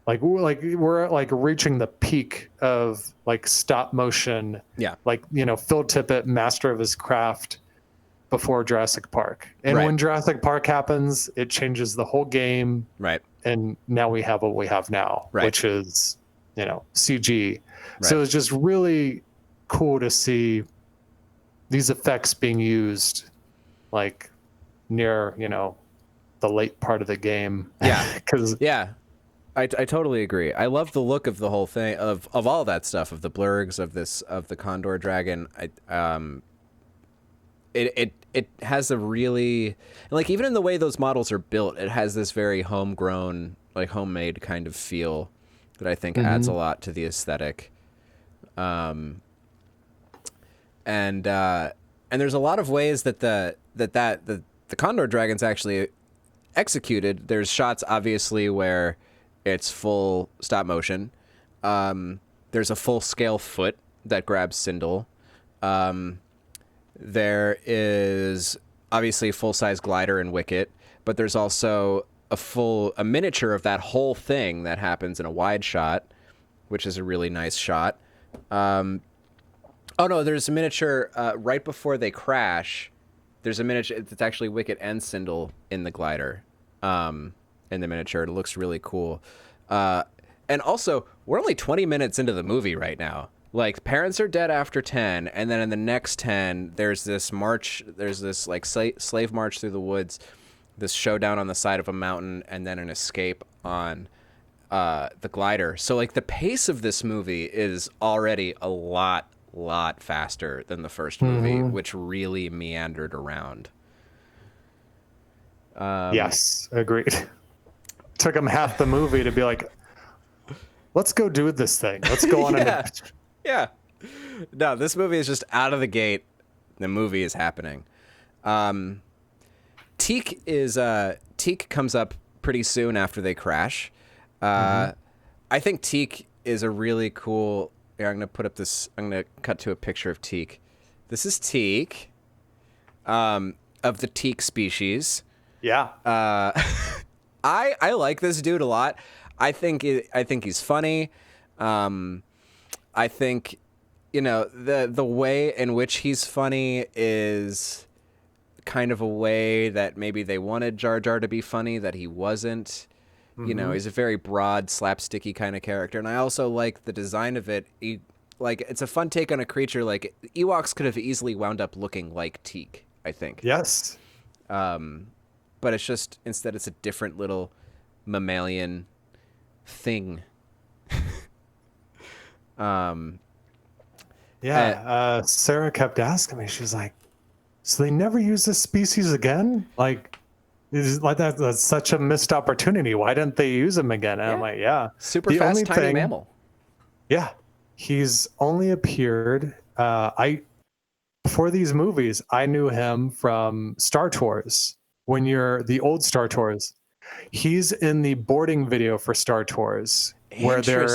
we're reaching the peak of like stop motion. Yeah. Like, Phil Tippett, master of his craft before Jurassic Park. And Right. when Jurassic Park happens, it changes the whole game. Right. And now we have what we have now, Right. which is, CG. Right. So it's just really cool to see these effects being used like near, the late part of the game. Yeah. Because Yeah. I totally agree. I love the look of the whole thing, of all that stuff, of the blurgs, of the Condor Dragon. It has a really, like, even in the way those models are built, it has this very homegrown, like homemade kind of feel that I think adds a lot to the aesthetic. And there's a lot of ways that the Condor Dragon's actually executed. There's shots obviously where it's full stop motion. There's a full scale foot that grabs Sindel. There is obviously a full size glider in Wicket, but there's also a miniature of that whole thing that happens in a wide shot, which is a really nice shot. Oh no, there's a miniature right before they crash. There's a miniature. It's actually Wicket and Sindel in the glider, in the miniature. It looks really cool. And also, we're only 20 minutes into the movie right now. Like, parents are dead after 10, and then in the next 10, there's this march. There's this like slave march through the woods, this showdown on the side of a mountain, and then an escape on the glider. So like the pace of this movie is already a lot faster than the first movie, which really meandered around. yes, agreed. Took him half the movie to be like, let's go do this thing. Let's go on Yeah. a Yeah. No, this movie is just out of the gate. The movie is happening. Teek comes up pretty soon after they crash. I think Teek is a really cool. Here, I'm gonna cut to a picture of Teek. This is Teek, of the Teek species. Yeah. I like this dude a lot. I think he's funny. I think, the way in which he's funny is kind of a way that maybe they wanted Jar Jar to be funny, that he wasn't. He's a very broad, slapsticky kind of character. And I also like the design of it. It's a fun take on a creature. Like, Ewoks could have easily wound up looking like Teek, I think. Yes. But it's just, instead it's a different little mammalian thing. Sarah kept asking me, she's like, so they never use this species again? Like, that's such a missed opportunity. Why didn't they use him again? And I'm like, yeah. Super fast, tiny mammal. Yeah. He's only appeared, before these movies, I knew him from Star Tours. When you're the old Star Tours, he's in the boarding video for Star Tours where they're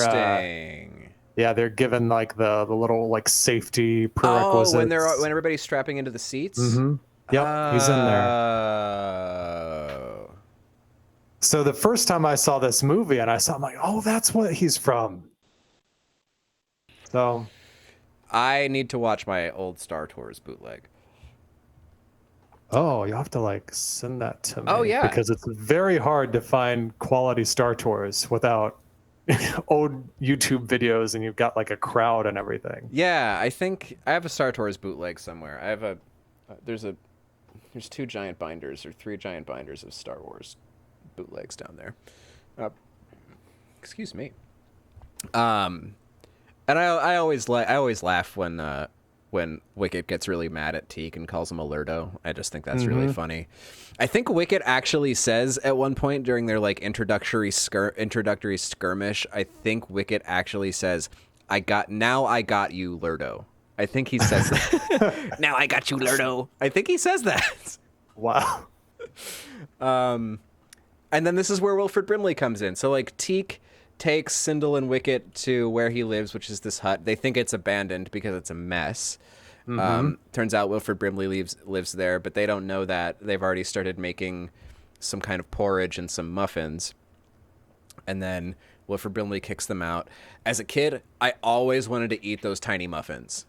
given like the little like safety prerequisites. Oh, when everybody's strapping into the seats. Mm-hmm. Yep, he's in there. So the first time I saw this movie, I'm like, oh, that's what he's from. So I need to watch my old Star Tours bootleg. Oh, you have to like send that to me. Oh, yeah. Because it's very hard to find quality Star Tours without old YouTube videos, and you've got like a crowd and everything. Yeah, I think I have a Star Tours bootleg somewhere. I have there's 2 giant binders or 3 giant binders of Star Wars bootlegs down there. Excuse me. And I always laugh when Wicket gets really mad at Teek and calls him a lurdo. I just think that's really funny. I think Wicket actually says at one point during their like introductory skirmish, I think Wicket actually says, I got you, lurdo. I think he says that. Now I got you, lurdo. I think he says that. Wow. And then this is where Wilford Brimley comes in. So like Teek takes Sindel and Wicket to where he lives, which is this hut. They think it's abandoned because it's a mess. Turns out Wilford Brimley lives there, but they don't know that. They've already started making some kind of porridge and some muffins. And then Wilford Brimley kicks them out. As a kid, I always wanted to eat those tiny muffins.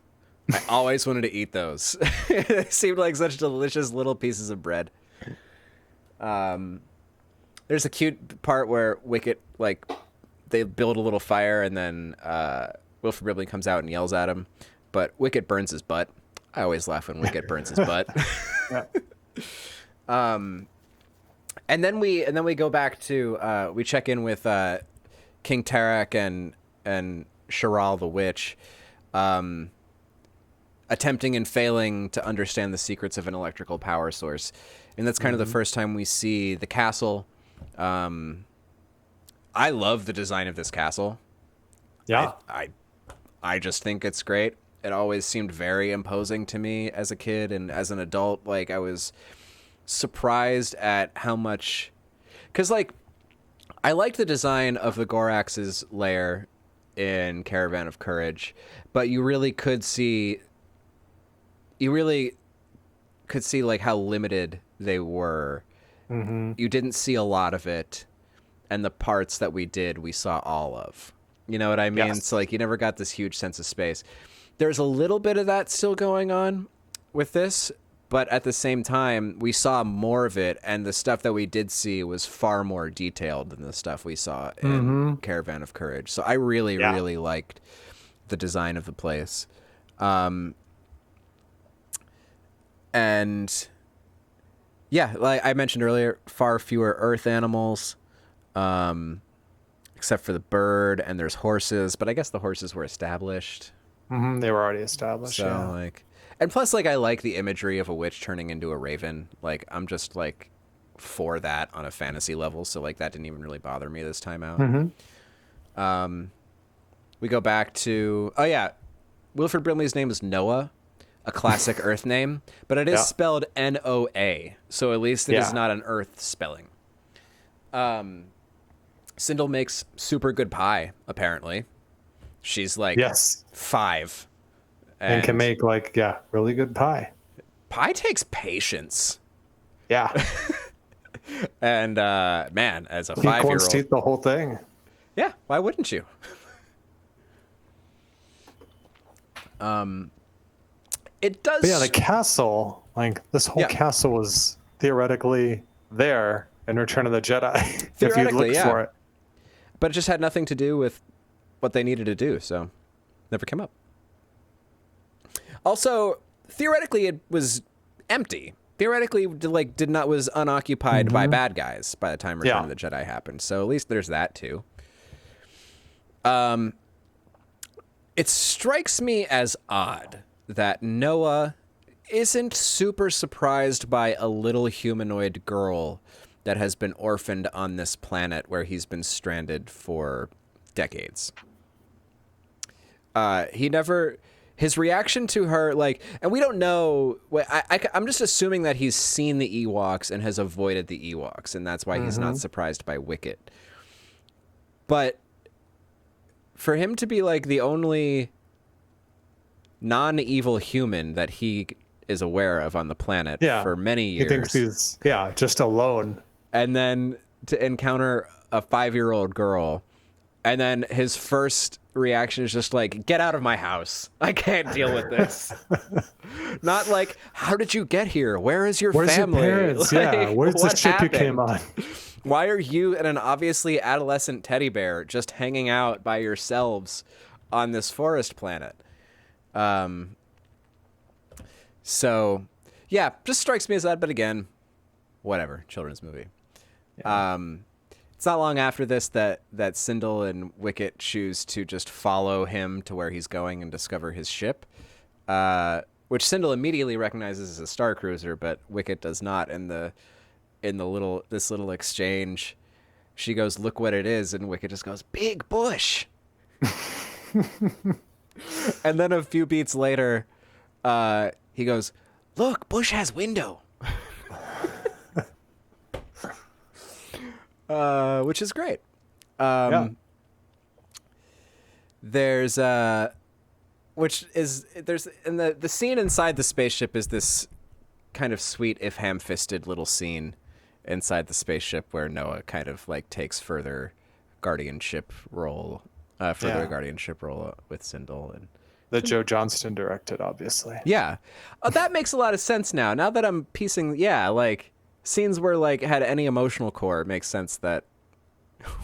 I always wanted to eat those. They seemed like such delicious little pieces of bread. There's a cute part where Wicket, like, they build a little fire, and then Wilford Brimley comes out and yells at him, but Wicket burns his butt. I always laugh when Wicket burns his butt. And then we go back to we check in with King Tarak and Charal the witch, attempting and failing to understand the secrets of an electrical power source, and that's kind of the first time we see the castle. I love the design of this castle. Yeah. I just think it's great. It always seemed very imposing to me as a kid, and as an adult, like, I was surprised at how much, because like I liked the design of the Gorax's lair in Caravan of Courage, but you really could see like how limited they were. You didn't see a lot of it, and the parts that we did, we saw all of. You know what I mean? Yes. So like you never got this huge sense of space. There's a little bit of that still going on with this, but at the same time, we saw more of it, and the stuff that we did see was far more detailed than the stuff we saw in Caravan of Courage. So I really, really liked the design of the place. And yeah, like I mentioned earlier, far fewer earth animals, except for the bird, and there's horses, but I guess the horses were established. They were already established. So like, and plus, like, I like the imagery of a witch turning into a raven. Like, I'm just like for that on a fantasy level. So like that didn't even really bother me this time out. We go back to, Wilford Brimley's name is Noah, a classic Earth name, but it is spelled N-O-A. So at least it is not an Earth spelling. Sindel makes super good pie, apparently. She's like 5. And can make like, really good pie. Pie takes patience. Yeah. And man, as a He 5-year-old, wants to eat the whole thing. Yeah, why wouldn't you? It does. But yeah, the castle, like this whole castle was theoretically there in Return of the Jedi. If you looked for it. But it just had nothing to do with what they needed to do, so never came up. Also, theoretically, it was empty. Theoretically, was unoccupied by bad guys by the time Return of the Jedi happened. So at least there's that too. It strikes me as odd that Noah isn't super surprised by a little humanoid girl that has been orphaned on this planet where he's been stranded for decades. His reaction to her, like, and we don't know. I'm just assuming that he's seen the Ewoks and has avoided the Ewoks, and that's why he's not surprised by Wicket. But for him to be like the only non-evil human that he is aware of on the planet for many years, he thinks he's just alone, and then to encounter a 5-year-old girl, and then his first reaction is just like, get out of my house. I can't deal with this. Not like, how did you get here? Where's your family? Your parents? Like, where's the ship you came on? Why are you and an obviously adolescent teddy bear just hanging out by yourselves on this forest planet? So, yeah, just strikes me as odd, but again, whatever, children's movie. It's not long after this that Sindel and Wicket choose to just follow him to where he's going and discover his ship, which Sindel immediately recognizes as a star cruiser, but Wicket does not. In this little exchange, she goes, "Look what it is," and Wicket just goes, "Big bush." And then a few beats later, he goes, "Look, bush has window." Which is great. There's the scene inside the spaceship is this kind of sweet, if ham-fisted little scene inside the spaceship where Noah kind of like takes further guardianship role with Sindel and that Joe Johnston directed, obviously. Yeah. That makes a lot of sense now. Now that I'm piecing, like scenes where like had any emotional core, it makes sense that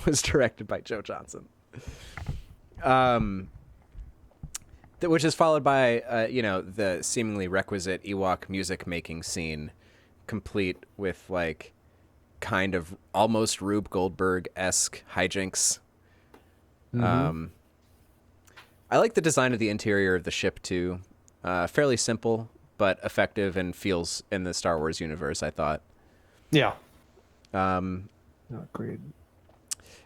was directed by Joe Johnson. Which is followed by the seemingly requisite Ewok music making scene, complete with like kind of almost Rube Goldberg-esque hijinks. I like the design of the interior of the ship too. Fairly simple but effective and feels in the Star Wars universe, I thought. Yeah. Agreed.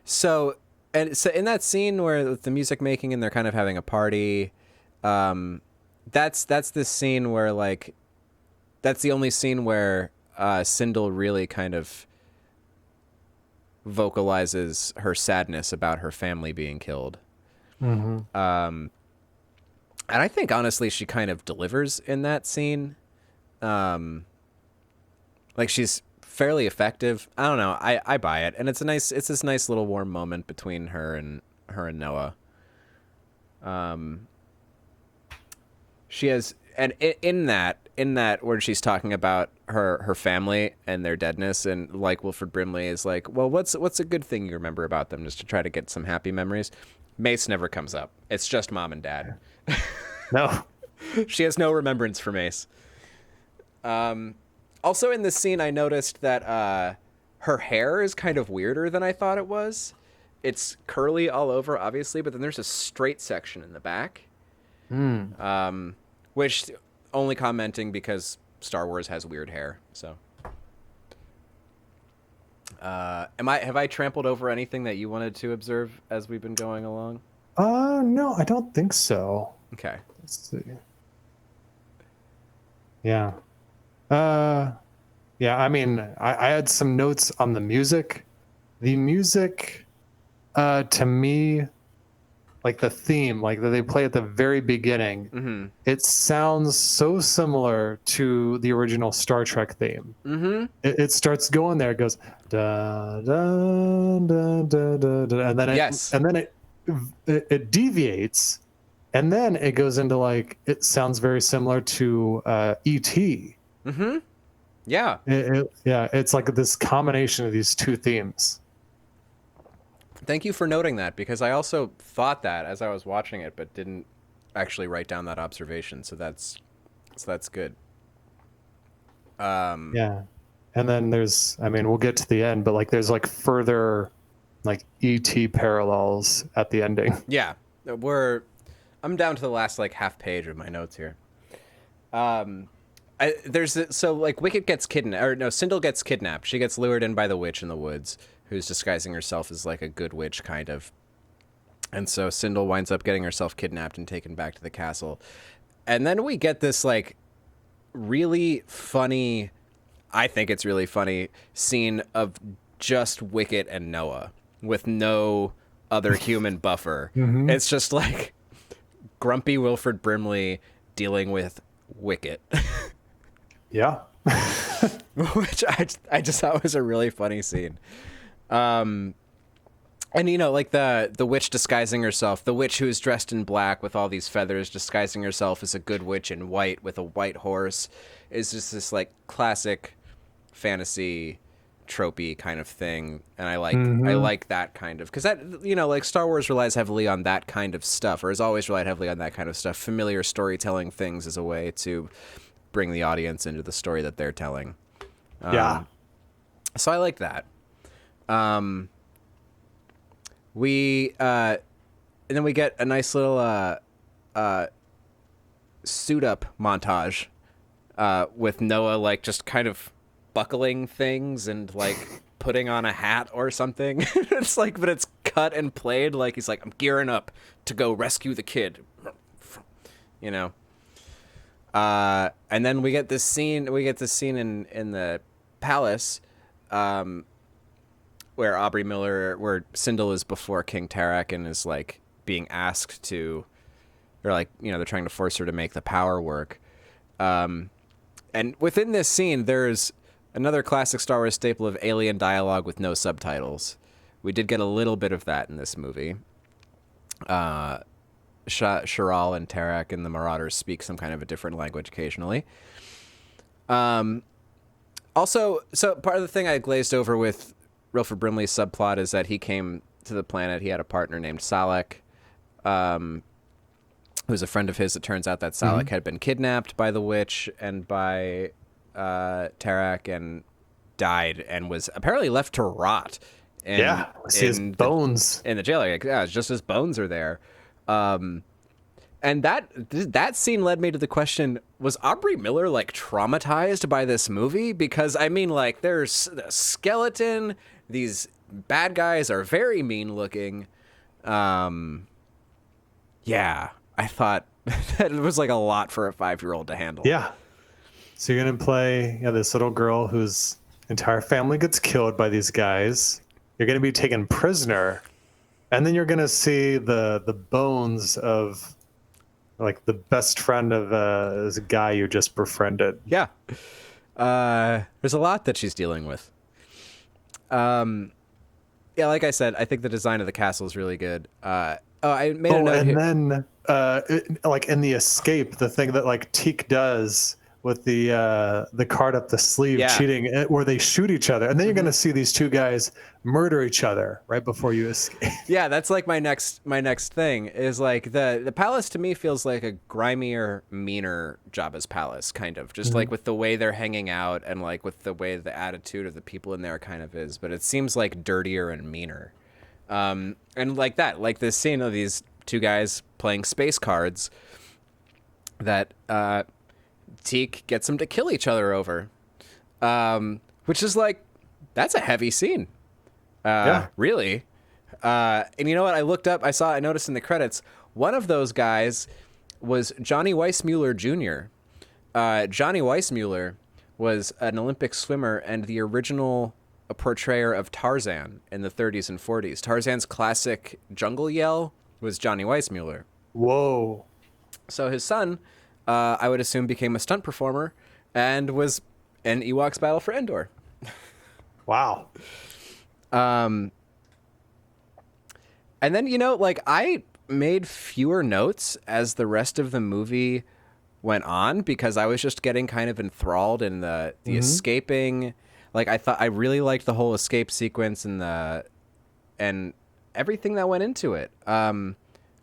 So in that scene where with the music making and they're kind of having a party, that's this scene where like that's the only scene where Sindel really kind of vocalizes her sadness about her family being killed. And I think honestly she kind of delivers in that scene. Like she's fairly effective. I don't know. I buy it, and it's this nice little warm moment between her and Noah. She has, and in that where she's talking about her family and their deadness, and like Wilford Brimley is like, well, what's a good thing you remember about them, just to try to get some happy memories. Mace never comes up. It's just mom and dad. No. She has no remembrance for Mace. Also in this scene, I noticed that her hair is kind of weirder than I thought it was. It's curly all over, obviously, but then there's a straight section in the back. Which only commenting because Star Wars has weird hair. So, have I trampled over anything that you wanted to observe as we've been going along? No, I don't think so. Okay. Let's see. Yeah. Yeah, I mean, I had some notes on the music. The music, to me, like the theme, like that they play at the very beginning, it sounds so similar to the original Star Trek theme. It starts going there. It goes da da da da da, da and then it deviates, and then it goes into like it sounds very similar to E.T. Yeah. It's like this combination of these two themes. Thank you for noting that, because I also thought that as I was watching it, but didn't actually write down that observation. So that's good. Yeah. And then we'll get to the end, but like there's like further like ET parallels at the ending. Yeah. I'm down to the last like half page of my notes here. Wicket gets kidnapped, Sindel gets kidnapped. She gets lured in by the witch in the woods, who's disguising herself as like a good witch, kind of. And so Sindel winds up getting herself kidnapped and taken back to the castle. And then we get this like really funny, I think it's really funny, scene of just Wicket and Noah with no other human buffer. It's just like grumpy Wilford Brimley dealing with Wicket. Yeah. Which I just thought was a really funny scene. And like the witch disguising herself, the witch who is dressed in black with all these feathers disguising herself as a good witch in white with a white horse, is just this like classic fantasy tropey kind of thing. And I like that kind of, because that, like Star Wars relies heavily on that kind of stuff, or has always relied heavily on that kind of stuff, familiar storytelling things as a way to bring the audience into the story that they're telling. So I like that. And then we get a nice little suit up montage with Noah like just kind of buckling things and like putting on a hat or something. It's like, but it's cut and played like he's like, I'm gearing up to go rescue the kid, you know. And then we get this scene. In the palace, where where Sindel is before King Tarak and is like being asked to, or like, you know, they're trying to force her to make the power work. And within this scene, there's another classic Star Wars staple of alien dialogue with no subtitles. We did get a little bit of that in this movie. Charal and Tarak and the Marauders speak some kind of a different language occasionally. Also, so part of the thing I glazed over with Wilford Brimley's subplot is that he came to the planet. He had a partner named Salak, who was a friend of his. It turns out that Salak had been kidnapped by the witch and by Tarak and died and was apparently left to rot. See his bones in the jail. Yeah, it's just his bones are there. And that scene led me to the question, was Aubrey Miller like traumatized by this movie? Because I mean, like, there's a skeleton, these bad guys are very mean looking. Yeah, I thought that it was like a lot for a 5-year-old to handle. Yeah. So you're going to play this little girl whose entire family gets killed by these guys. You're going to be taken prisoner. And then you're going to see the bones of like the best friend of this guy you just befriended. Yeah. There's a lot that she's dealing with. Yeah, like I said, I think the design of the castle is really good. I made a note here. And then like in the escape, the thing that like Teek does with the card up the sleeve, cheating, where they shoot each other, and then you're going to see these two guys murder each other right before you escape. Yeah, that's like my next thing is like the palace to me feels like a grimier, meaner Jabba's palace, kind of just like with the way they're hanging out and like with the way the attitude of the people in there kind of is, but it seems like dirtier and meaner. And like that, like this scene of these two guys playing space cards that Teek gets them to kill each other over, which is like, that's a heavy scene. Really. And you know what? I looked up, I noticed in the credits, one of those guys was Johnny Weissmuller Jr. Johnny Weissmuller was an Olympic swimmer and the original portrayer of Tarzan in the 30s and 40s. Tarzan's classic jungle yell was Johnny Weissmuller. Whoa. So his son, I would assume, became a stunt performer and was in Ewoks Battle for Endor. Wow. And then, you know, like I made fewer notes as the rest of the movie went on because I was just getting kind of enthralled in the escaping. Like I really liked the whole escape sequence and everything that went into it.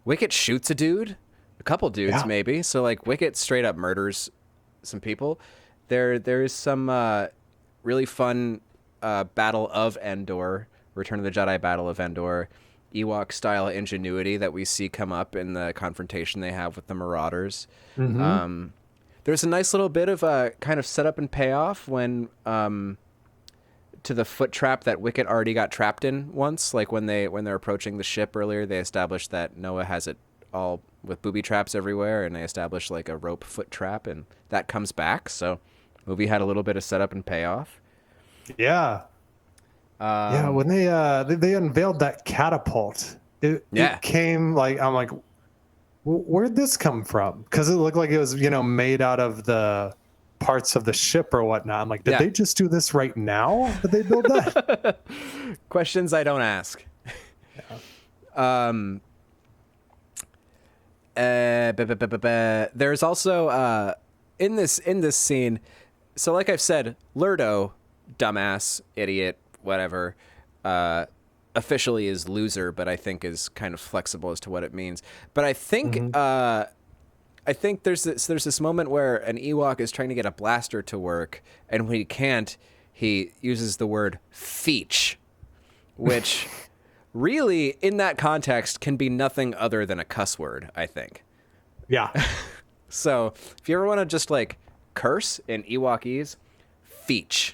Wicket shoots a dude. A couple dudes, maybe. So like Wicket straight up murders some people. There's some really fun Battle of Endor, Return of the Jedi Battle of Endor, Ewok style ingenuity that we see come up in the confrontation they have with the Marauders. There's a nice little bit of kind of setup and payoff when to the foot trap that Wicket already got trapped in once. Like when they're approaching the ship earlier, they established that Noah has it all with booby traps everywhere, and they established like a rope foot trap, and that comes back. So movie had a little bit of setup and payoff. Yeah. When they unveiled that catapult, it came like, I'm like, where'd this come from? Because it looked like it was, made out of the parts of the ship or whatnot. I'm like, did they just do this right now? Did they build that? Questions I don't ask. There's also in this scene, so like I've said, Lurdo, dumbass, idiot, whatever, officially is loser, but I think is kind of flexible as to what it means. But I think there's this moment where an Ewok is trying to get a blaster to work, and when he can't, he uses the word feech. which really, in that context, can be nothing other than a cuss word, I think. Yeah. So if you ever want to just like curse in Ewokese, feech.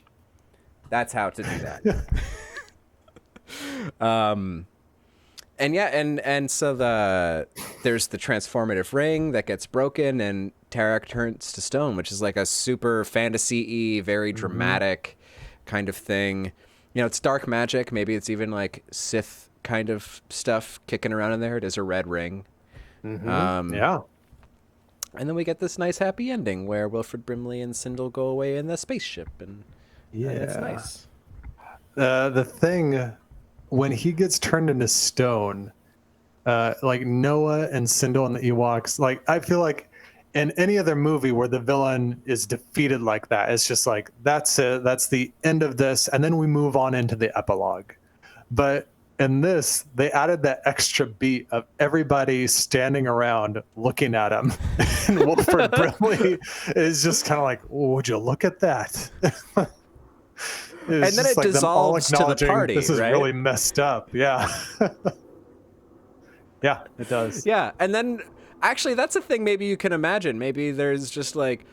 That's how to do that. And yeah, and so there's the transformative ring that gets broken and Teek turns to stone, which is like a super fantasy-y, very dramatic kind of thing. You know, it's dark magic. Maybe it's even like Sith kind of stuff kicking around in there. It is a red ring. Yeah. And then we get this nice happy ending where Wilford Brimley and Sindel go away in the spaceship, and it's nice. The thing, when he gets turned into stone, like Noah and Sindel and the Ewoks, like I feel like in any other movie where the villain is defeated like that, it's just like, that's it, that's the end of this, and then we move on into the epilogue. But in this, they added that extra beat of everybody standing around looking at him. And Wilford Brimley is just kind of like, oh, would you look at that? And then it dissolves to the party, this is right? really messed up. Yeah. Yeah, it does. Yeah, and then actually that's a thing maybe you can imagine. Maybe there's just like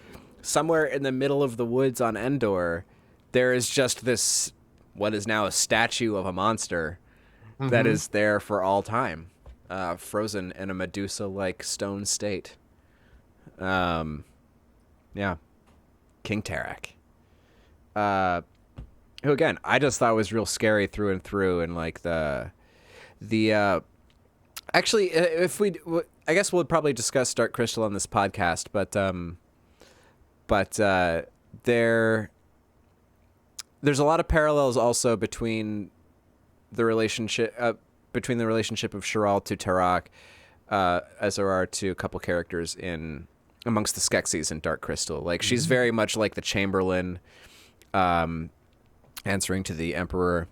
somewhere in the middle of the woods on Endor, there is just this, what is now a statue of a monster that is there for all time, frozen in a Medusa-like stone state. Yeah. King Teek. Who again, I just thought was real scary through and through, and like actually, if I guess we'll probably discuss Dark Crystal on this podcast, but there's a lot of parallels also between the relationship of Charal to Teek, as there are to a couple characters in amongst the Skeksis in Dark Crystal. Like she's very much like the Chamberlain, answering to the Emperor,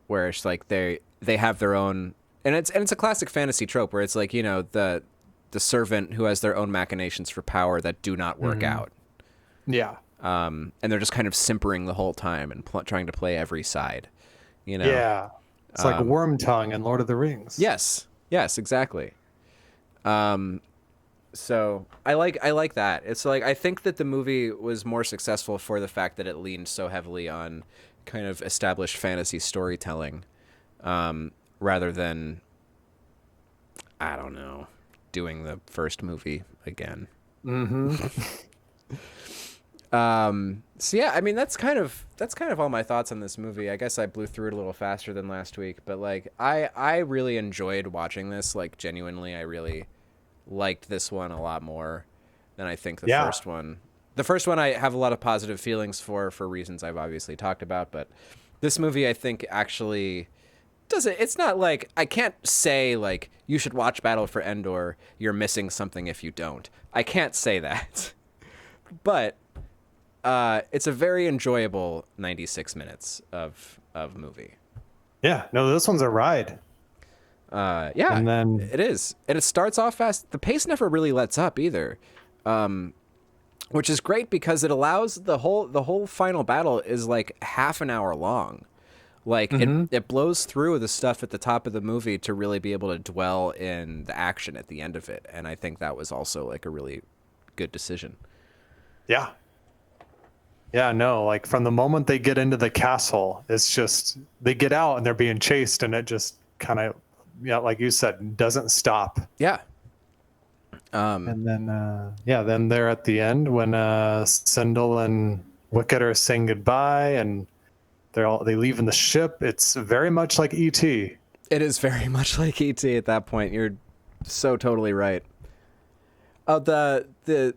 where it's like they have their own, and it's a classic fantasy trope where it's like, you know, the servant who has their own machinations for power that do not work out. Yeah. And they're just kind of simpering the whole time and trying to play every side, you know? Yeah. It's like Wormtongue in Lord of the Rings. Yes, exactly. So I like that. It's like, I think that the movie was more successful for the fact that it leaned so heavily on kind of established fantasy storytelling, rather than, I don't know, doing the first movie again. So yeah, I mean, that's kind of all my thoughts on this movie. I guess I blew through it a little faster than last week, but like I really enjoyed watching this. Like genuinely, I really liked this one a lot more than I think the first one. The first one I have a lot of positive feelings for reasons I've obviously talked about, but this movie I think actually doesn't. It's not like, I can't say like you should watch Battle for Endor, you're missing something if you don't. I can't say that. But it's a very enjoyable 96 minutes of movie. Yeah, no, this one's a ride. Yeah, and then it is. And it starts off fast. The pace never really lets up either, which is great because it allows the whole final battle is like half an hour long. Like it blows through the stuff at the top of the movie to really be able to dwell in the action at the end of it. And I think that was also like a really good decision. Yeah. Yeah, no, like from the moment they get into the castle, it's just, they get out and they're being chased and it just kind of, yeah, like you said, doesn't stop. Yeah. And then, then they're at the end when Sindel and Wicket are saying goodbye and they leave in the ship. It's very much like E.T. It is very much like E.T. at that point. You're so totally right. The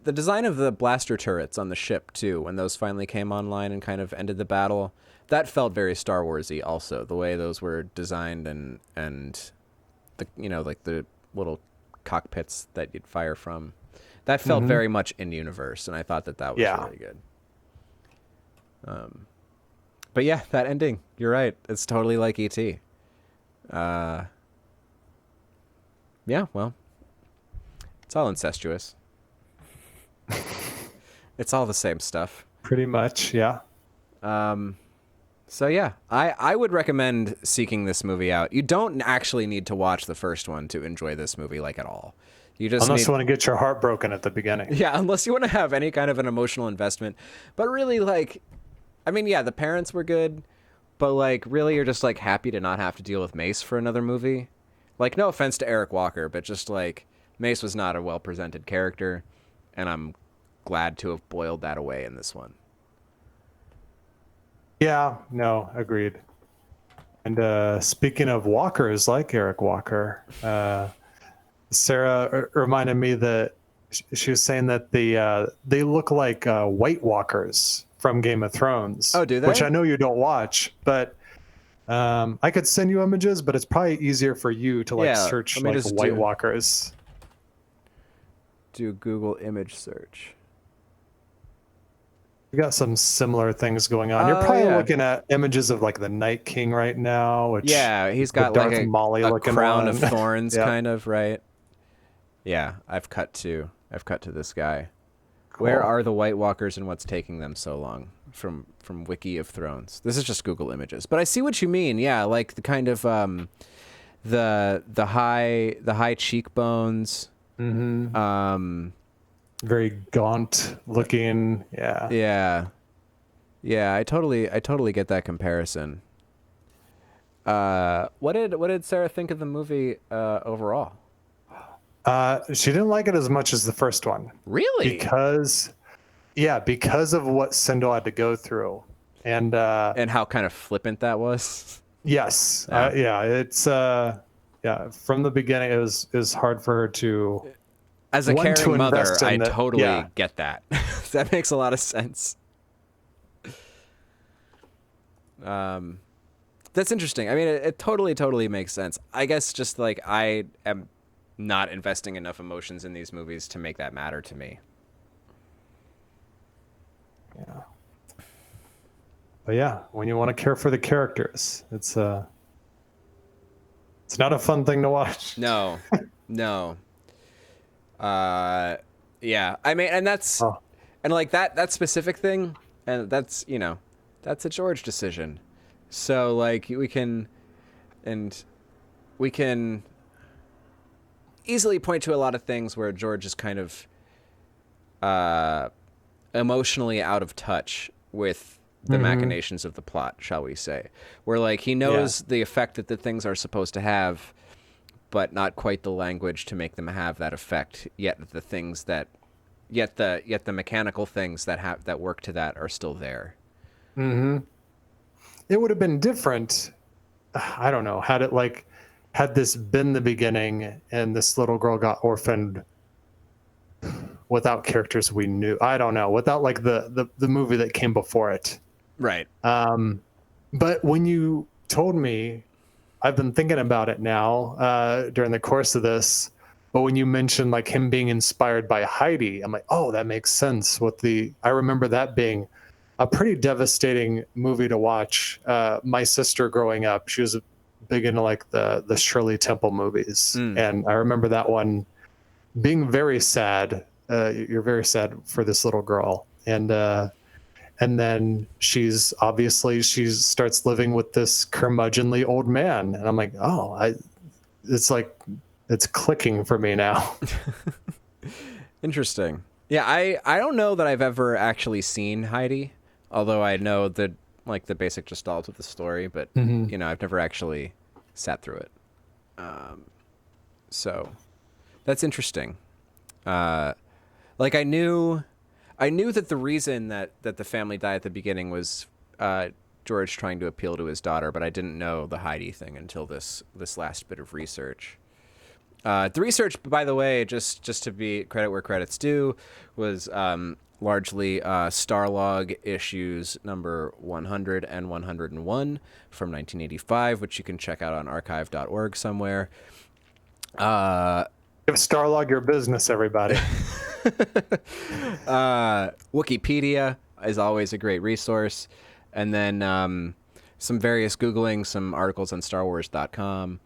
design of the blaster turrets on the ship too, when those finally came online and kind of ended the battle, that felt very Star Wars-y also. The way those were designed and the, you know, like the little cockpits that you'd fire from, that felt very much in universe, and I thought that was really good. But yeah, that ending, you're right. It's totally like E.T. Yeah, well, it's all incestuous. It's all the same stuff. Pretty much, yeah. So yeah, I would recommend seeking this movie out. You don't actually need to watch the first one to enjoy this movie like at all. You just unless you want to get your heart broken at the beginning. Yeah, unless you want to have any kind of an emotional investment. But really, like, I mean, yeah, the parents were good, but like, really, you're just like happy to not have to deal with Mace for another movie. Like, no offense to Eric Walker, but just like Mace was not a well presented character, and I'm glad to have boiled that away in this one. Yeah, no, agreed. And speaking of walkers like Eric Walker, Sarah reminded me that she was saying that they look like White Walkers from Game of Thrones. Oh, do they? Which I know you don't watch, but I could send you images, but it's probably easier for you to like search like White Walkers. Do Google image search. We got some similar things going on. You're probably looking at images of like the Night King right now, which he's got like a crown of thorns, Yep. kind of, right? Yeah, I've cut to this guy. Cool. Where are the White Walkers and what's taking them so long? From Wiki of Thrones. This is just Google Images, but I see what you mean. Yeah, like the kind of the high cheekbones. Mm-hmm. Very gaunt looking. Yeah. I totally get that comparison. What did Sarah think of the movie overall? She didn't like it as much as the first one. Really? Because of what Sindel had to go through, and how kind of flippant that was. Yes. It's from the beginning it was hard for her to. As a caring mother, I totally get that. That makes a lot of sense. That's interesting. I mean, it totally makes sense. I guess just like I am not investing enough emotions in these movies to make that matter to me. Yeah. But yeah, when you want to care for the characters, it's not a fun thing to watch. No. Yeah. I mean, and that's and like that specific thing, and that's that's a George decision. So like we can easily point to a lot of things where George is kind of emotionally out of touch with the machinations of the plot, shall we say. Where like he knows the effect that the things are supposed to have, but not quite the language to make them have that effect. Yet the mechanical things that work to that are still there. Mm-hmm. It would have been different. I don't know. Had this been the beginning and this little girl got orphaned without characters we knew. I don't know. Without like the movie that came before it. Right. But when you told me, I've been thinking about it now during the course of this. But when you mentioned like him being inspired by Heidi, I'm like, oh, that makes sense. I remember that being a pretty devastating movie to watch. My sister growing up, she was big into like the Shirley Temple movies, and I remember that one being very sad. You're very sad for this little girl, and then she starts living with this curmudgeonly old man, and I'm like, oh, it's clicking for me now. Interesting. Yeah, I don't know that I've ever actually seen Heidi, although I know the basic gestalt of the story, but I've never actually sat through it. So that's interesting. Like I knew that the reason that the family died at the beginning was George trying to appeal to his daughter, but I didn't know the Heidi thing until this last bit of research. The research, by the way, just to be credit where credit's due, was largely Starlog issues number 100 and 101 from 1985, which you can check out on archive.org somewhere. Give Starlog your business, everybody. Wikipedia is always a great resource. And then some various Googling, some articles on StarWars.com.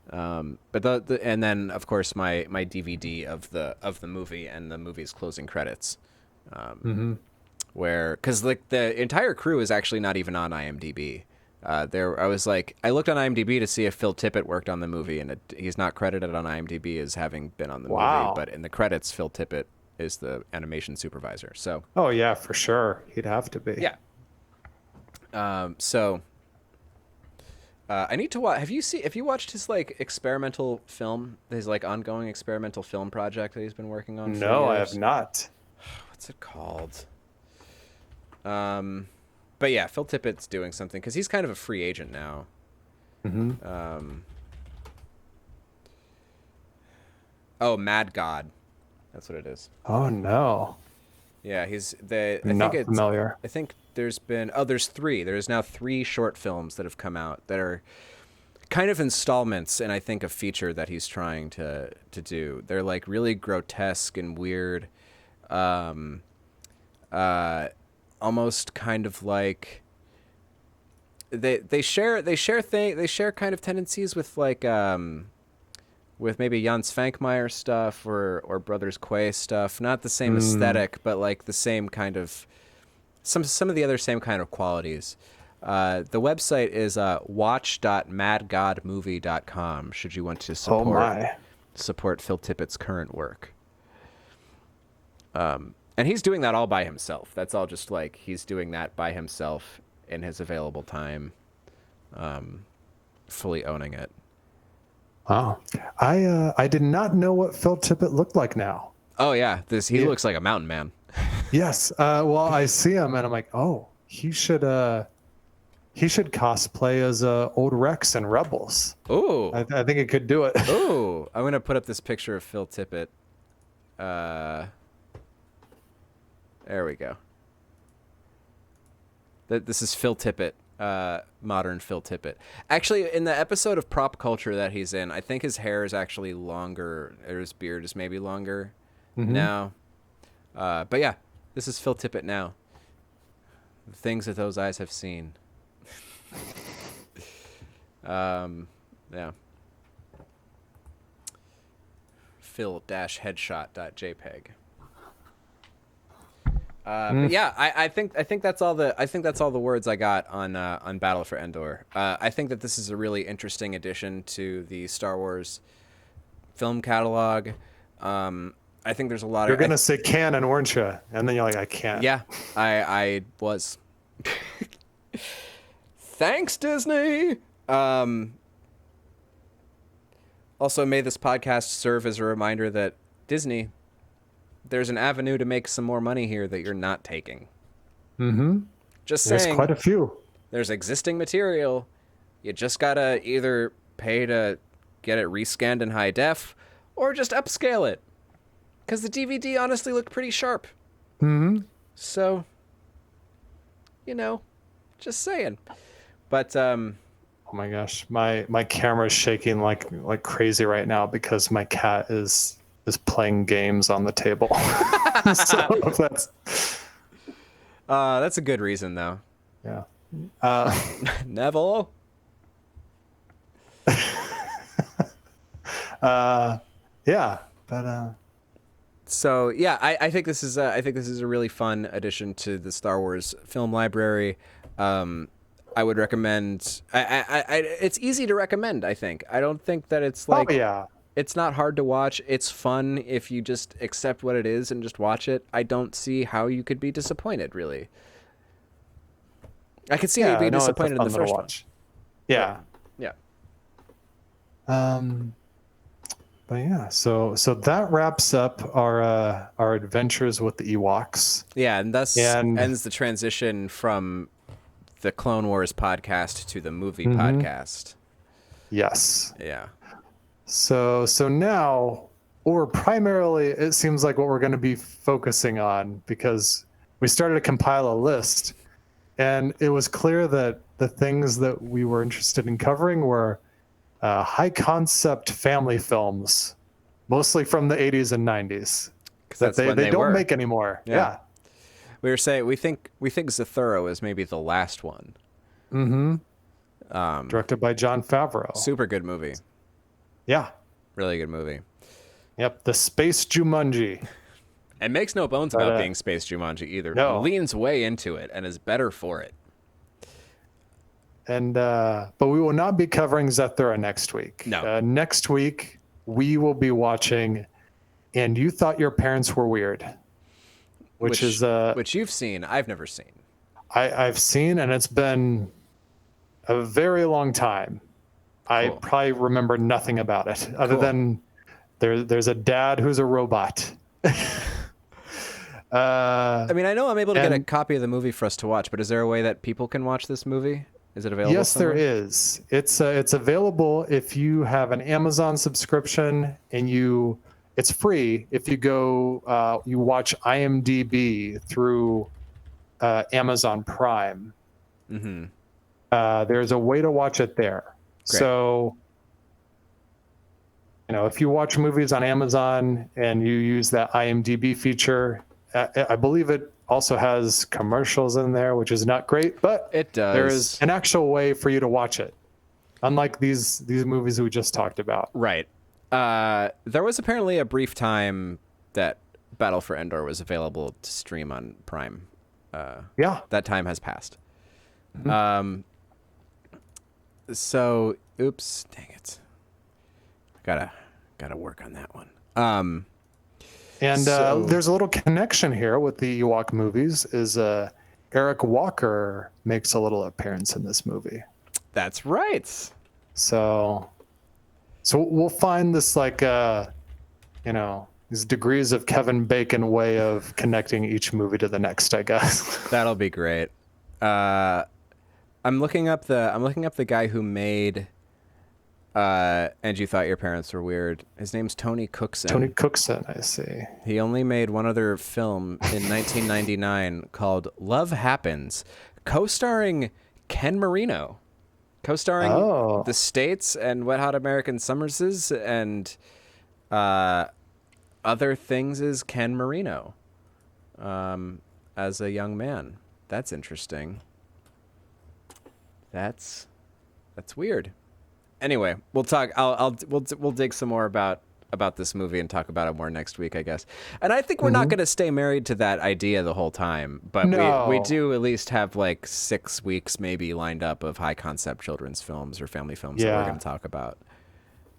But and then of course my DVD of the movie and the movie's closing credits. because like the entire crew is actually not even on IMDb. I looked on IMDb to see if Phil Tippett worked on the movie, and he's not credited on IMDb as having been on the movie. But in the credits, Phil Tippett is the animation supervisor. So. Oh yeah, for sure, he'd have to be. Yeah. I need to watch. Have you watched his like experimental film? His like ongoing experimental film project that he's been working on. No, I have not. What's it called? But yeah, Phil Tippett's doing something because he's kind of a free agent now. Mm-hmm. Mad God, that's what it is. Oh no. Yeah, Not familiar. I think there's three. There's now 3 short films that have come out that are kind of installments, and I think a feature that he's trying to do. They're like really grotesque and weird, almost kind of like they share kind of tendencies with like with maybe Jan Svankmajer stuff or Brothers Quay stuff. Not the same aesthetic, but like the same kind of some of the other same kind of qualities. The website is watch.madgodmovie.com should you want to support Phil Tippett's current work. And he's doing that all by himself. That's all just like he's doing that by himself in his available time, fully owning it. Wow. I did not know what Phil Tippett looked like now. Oh yeah, he looks like a mountain man. Yes. Well, I see him and I'm like, oh, he should cosplay as old Rex in Rebels. Ooh. I think it could do it. Ooh. I'm gonna put up this picture of Phil Tippett. There we go. This is Phil Tippett. Modern Phil Tippett. Actually, in the episode of Prop Culture that he's in, I think his hair is actually longer, or his beard is maybe longer now. But yeah, this is Phil Tippett now. The things that those eyes have seen. Yeah. Phil-headshot.jpg. But yeah, I think that's all the words I got on Battle for Endor. I think that this is a really interesting addition to the Star Wars film catalog. I think there's a lot. You're gonna say canon, weren't you? And then you're like, I can't. Yeah, I was. Thanks, Disney. Also, may this podcast serve as a reminder that Disney, there's an avenue to make some more money here that you're not taking. Mm-hmm. Just saying. There's quite a few. There's existing material. You just gotta either pay to get it rescanned in high def, or just upscale it. Because the DVD honestly looked pretty sharp. Mm-hmm. So, just saying. But oh my gosh, my camera's shaking like crazy right now because my cat is playing games on the table. So that's a good reason though. Yeah. Neville. Yeah, but so yeah, I think this is a really fun addition to the Star Wars film library. I would recommend. It's easy to recommend. I think. I don't think that it's like. Oh yeah. It's not hard to watch. It's fun if you just accept what it is and just watch it. I don't see how you could be disappointed, really. I could see how you'd be disappointed in the first one. Yeah. Yeah. But yeah, so that wraps up our adventures with the Ewoks. Yeah, and thus ends the transition from the Clone Wars podcast to the movie podcast. Yes. Yeah. So now, or primarily, it seems like what we're going to be focusing on, because we started to compile a list, and it was clear that the things that we were interested in covering were high concept family films, mostly from the 80s and 90s, that they don't make anymore. Yeah. We were saying we think Zathura is maybe the last one. Mm-hmm. Directed by Jon Favreau. Super good movie. Yeah. Really good movie. Yep. The Space Jumanji. And makes no bones about being Space Jumanji either. No. Leans way into it and is better for it. And but we will not be covering Zathura next week. No. Next week we will be watching And You Thought Your Parents Were Weird, which is which you've seen. I've never seen. I've seen, and it's been a very long time. Cool. I probably remember nothing about it other than there's a dad who's a robot. I mean, I know I'm able to get a copy of the movie for us to watch, but is there a way that people can watch this movie? Is it available? Yes, somewhere? there is. It's available if you have an Amazon subscription, and it's free if you go you watch IMDb through Amazon Prime. Mm-hmm. There's a way to watch it there. Great. So, if you watch movies on Amazon and you use that IMDb feature, I believe it also has commercials in there, which is not great, but it does. There is an actual way for you to watch it, unlike these movies we just talked about. Right. There was apparently a brief time that Battle for Endor was available to stream on Prime. Yeah. That time has passed. Mm-hmm. So, oops, dang it. Gotta work on that one. There's a little connection here with the Ewok movies. Is Eric Walker makes a little appearance in this movie. That's right. So we'll find this these degrees of Kevin Bacon way of connecting each movie to the next, I guess. That'll be great. I'm looking up the guy who made And You Thought Your Parents Were Weird. His name's Tony Cookson. Tony Cookson, I see. He only made one other film in 1999 called Love Happens, co-starring Ken Marino. Co-starring The States and Wet Hot American Summers and Other Things is Ken Marino as a young man. That's interesting. That's weird. Anyway, we'll talk. We'll dig some more about this movie and talk about it more next week, I guess. And I think we're not going to stay married to that idea the whole time, but we do at least have like 6 weeks maybe lined up of high concept children's films or family films that we're going to talk about.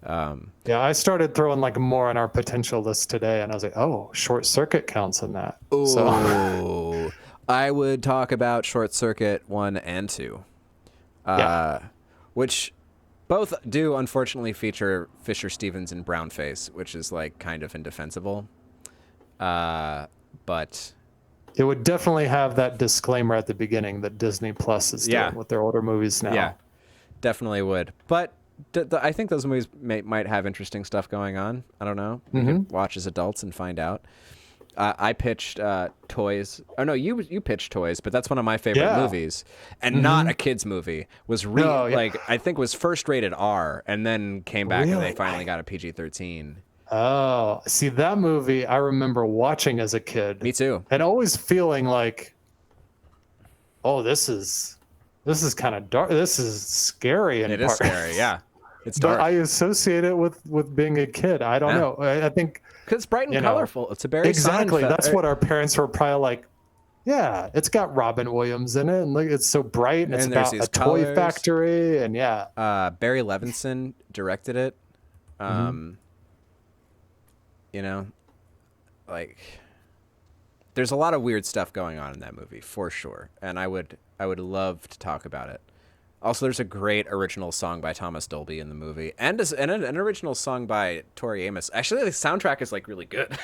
I started throwing more on our potential list today, and I was like, oh, Short Circuit counts in that. Oh, so. I would talk about Short Circuit 1 and 2, which both do unfortunately feature Fisher Stevens in brownface, which is kind of indefensible. But it would definitely have that disclaimer at the beginning that Disney Plus is doing with their older movies now. Yeah, definitely would. But I think those movies might have interesting stuff going on. I don't know. We could watch as adults and find out. I pitched Toys. Oh no, you pitched Toys, but that's one of my favorite movies, and not a kids movie. I think was first rated R, and then came back and they finally got a PG-13. Oh, see, that movie I remember watching as a kid. Me too. And always feeling like, oh, this is kind of dark. This is scary. It is scary. Yeah, it's dark. But I associate it with being a kid. I don't know. I think. Because it's bright and colorful. It's a Barry exactly. Sonnenfeld. That's what our parents were probably like. Yeah, it's got Robin Williams in it, and it's so bright, and it's about a toy factory, and Barry Levinson directed it. There's a lot of weird stuff going on in that movie for sure, and I would love to talk about it. Also, there's a great original song by Thomas Dolby in the movie, and an original song by Tori Amos. Actually, the soundtrack is really good.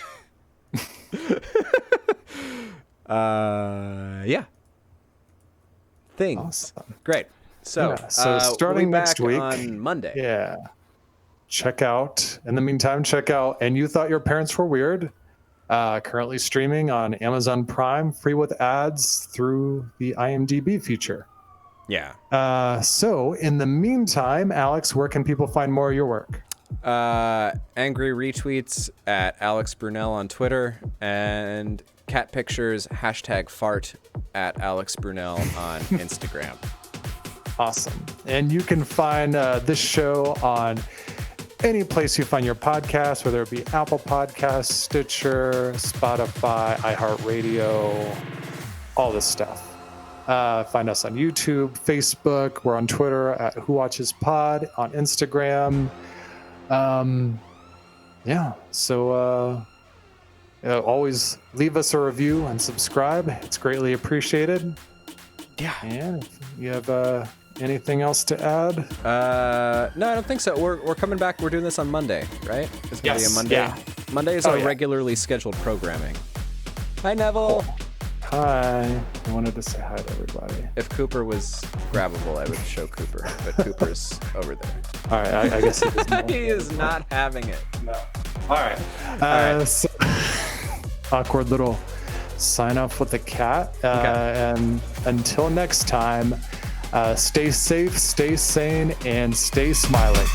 Things. Awesome. Great. So starting we'll be next back week on Monday. Yeah. In the meantime, check out And You Thought Your Parents Were Weird. Currently streaming on Amazon Prime, free with ads through the IMDb feature. Yeah. So in the meantime, Alex, where can people find more of your work? Angry retweets at Alex Brunel on Twitter, and cat pictures #fart at Alex Brunel on Instagram. Awesome. And you can find this show on any place you find your podcast, whether it be Apple Podcasts, Stitcher, Spotify, iHeartRadio, all this stuff. Find us on YouTube, Facebook. We're on Twitter at Who Watches Pod, on Instagram. So always leave us a review and subscribe. It's greatly appreciated. Yeah. And if you have anything else to add? No, I don't think so. We're coming back. We're doing this on Monday, right? It's gonna be a Monday. Yeah. Monday is our regularly scheduled programming. Hi, Neville. Hi. I wanted to say hi to everybody. If Cooper was grabbable, I would show Cooper, but Cooper's over there. All right. I guess he doesn't. He is not having it. No. All right. So, awkward little sign off with the cat. And until next time, stay safe, stay sane, and stay smiling.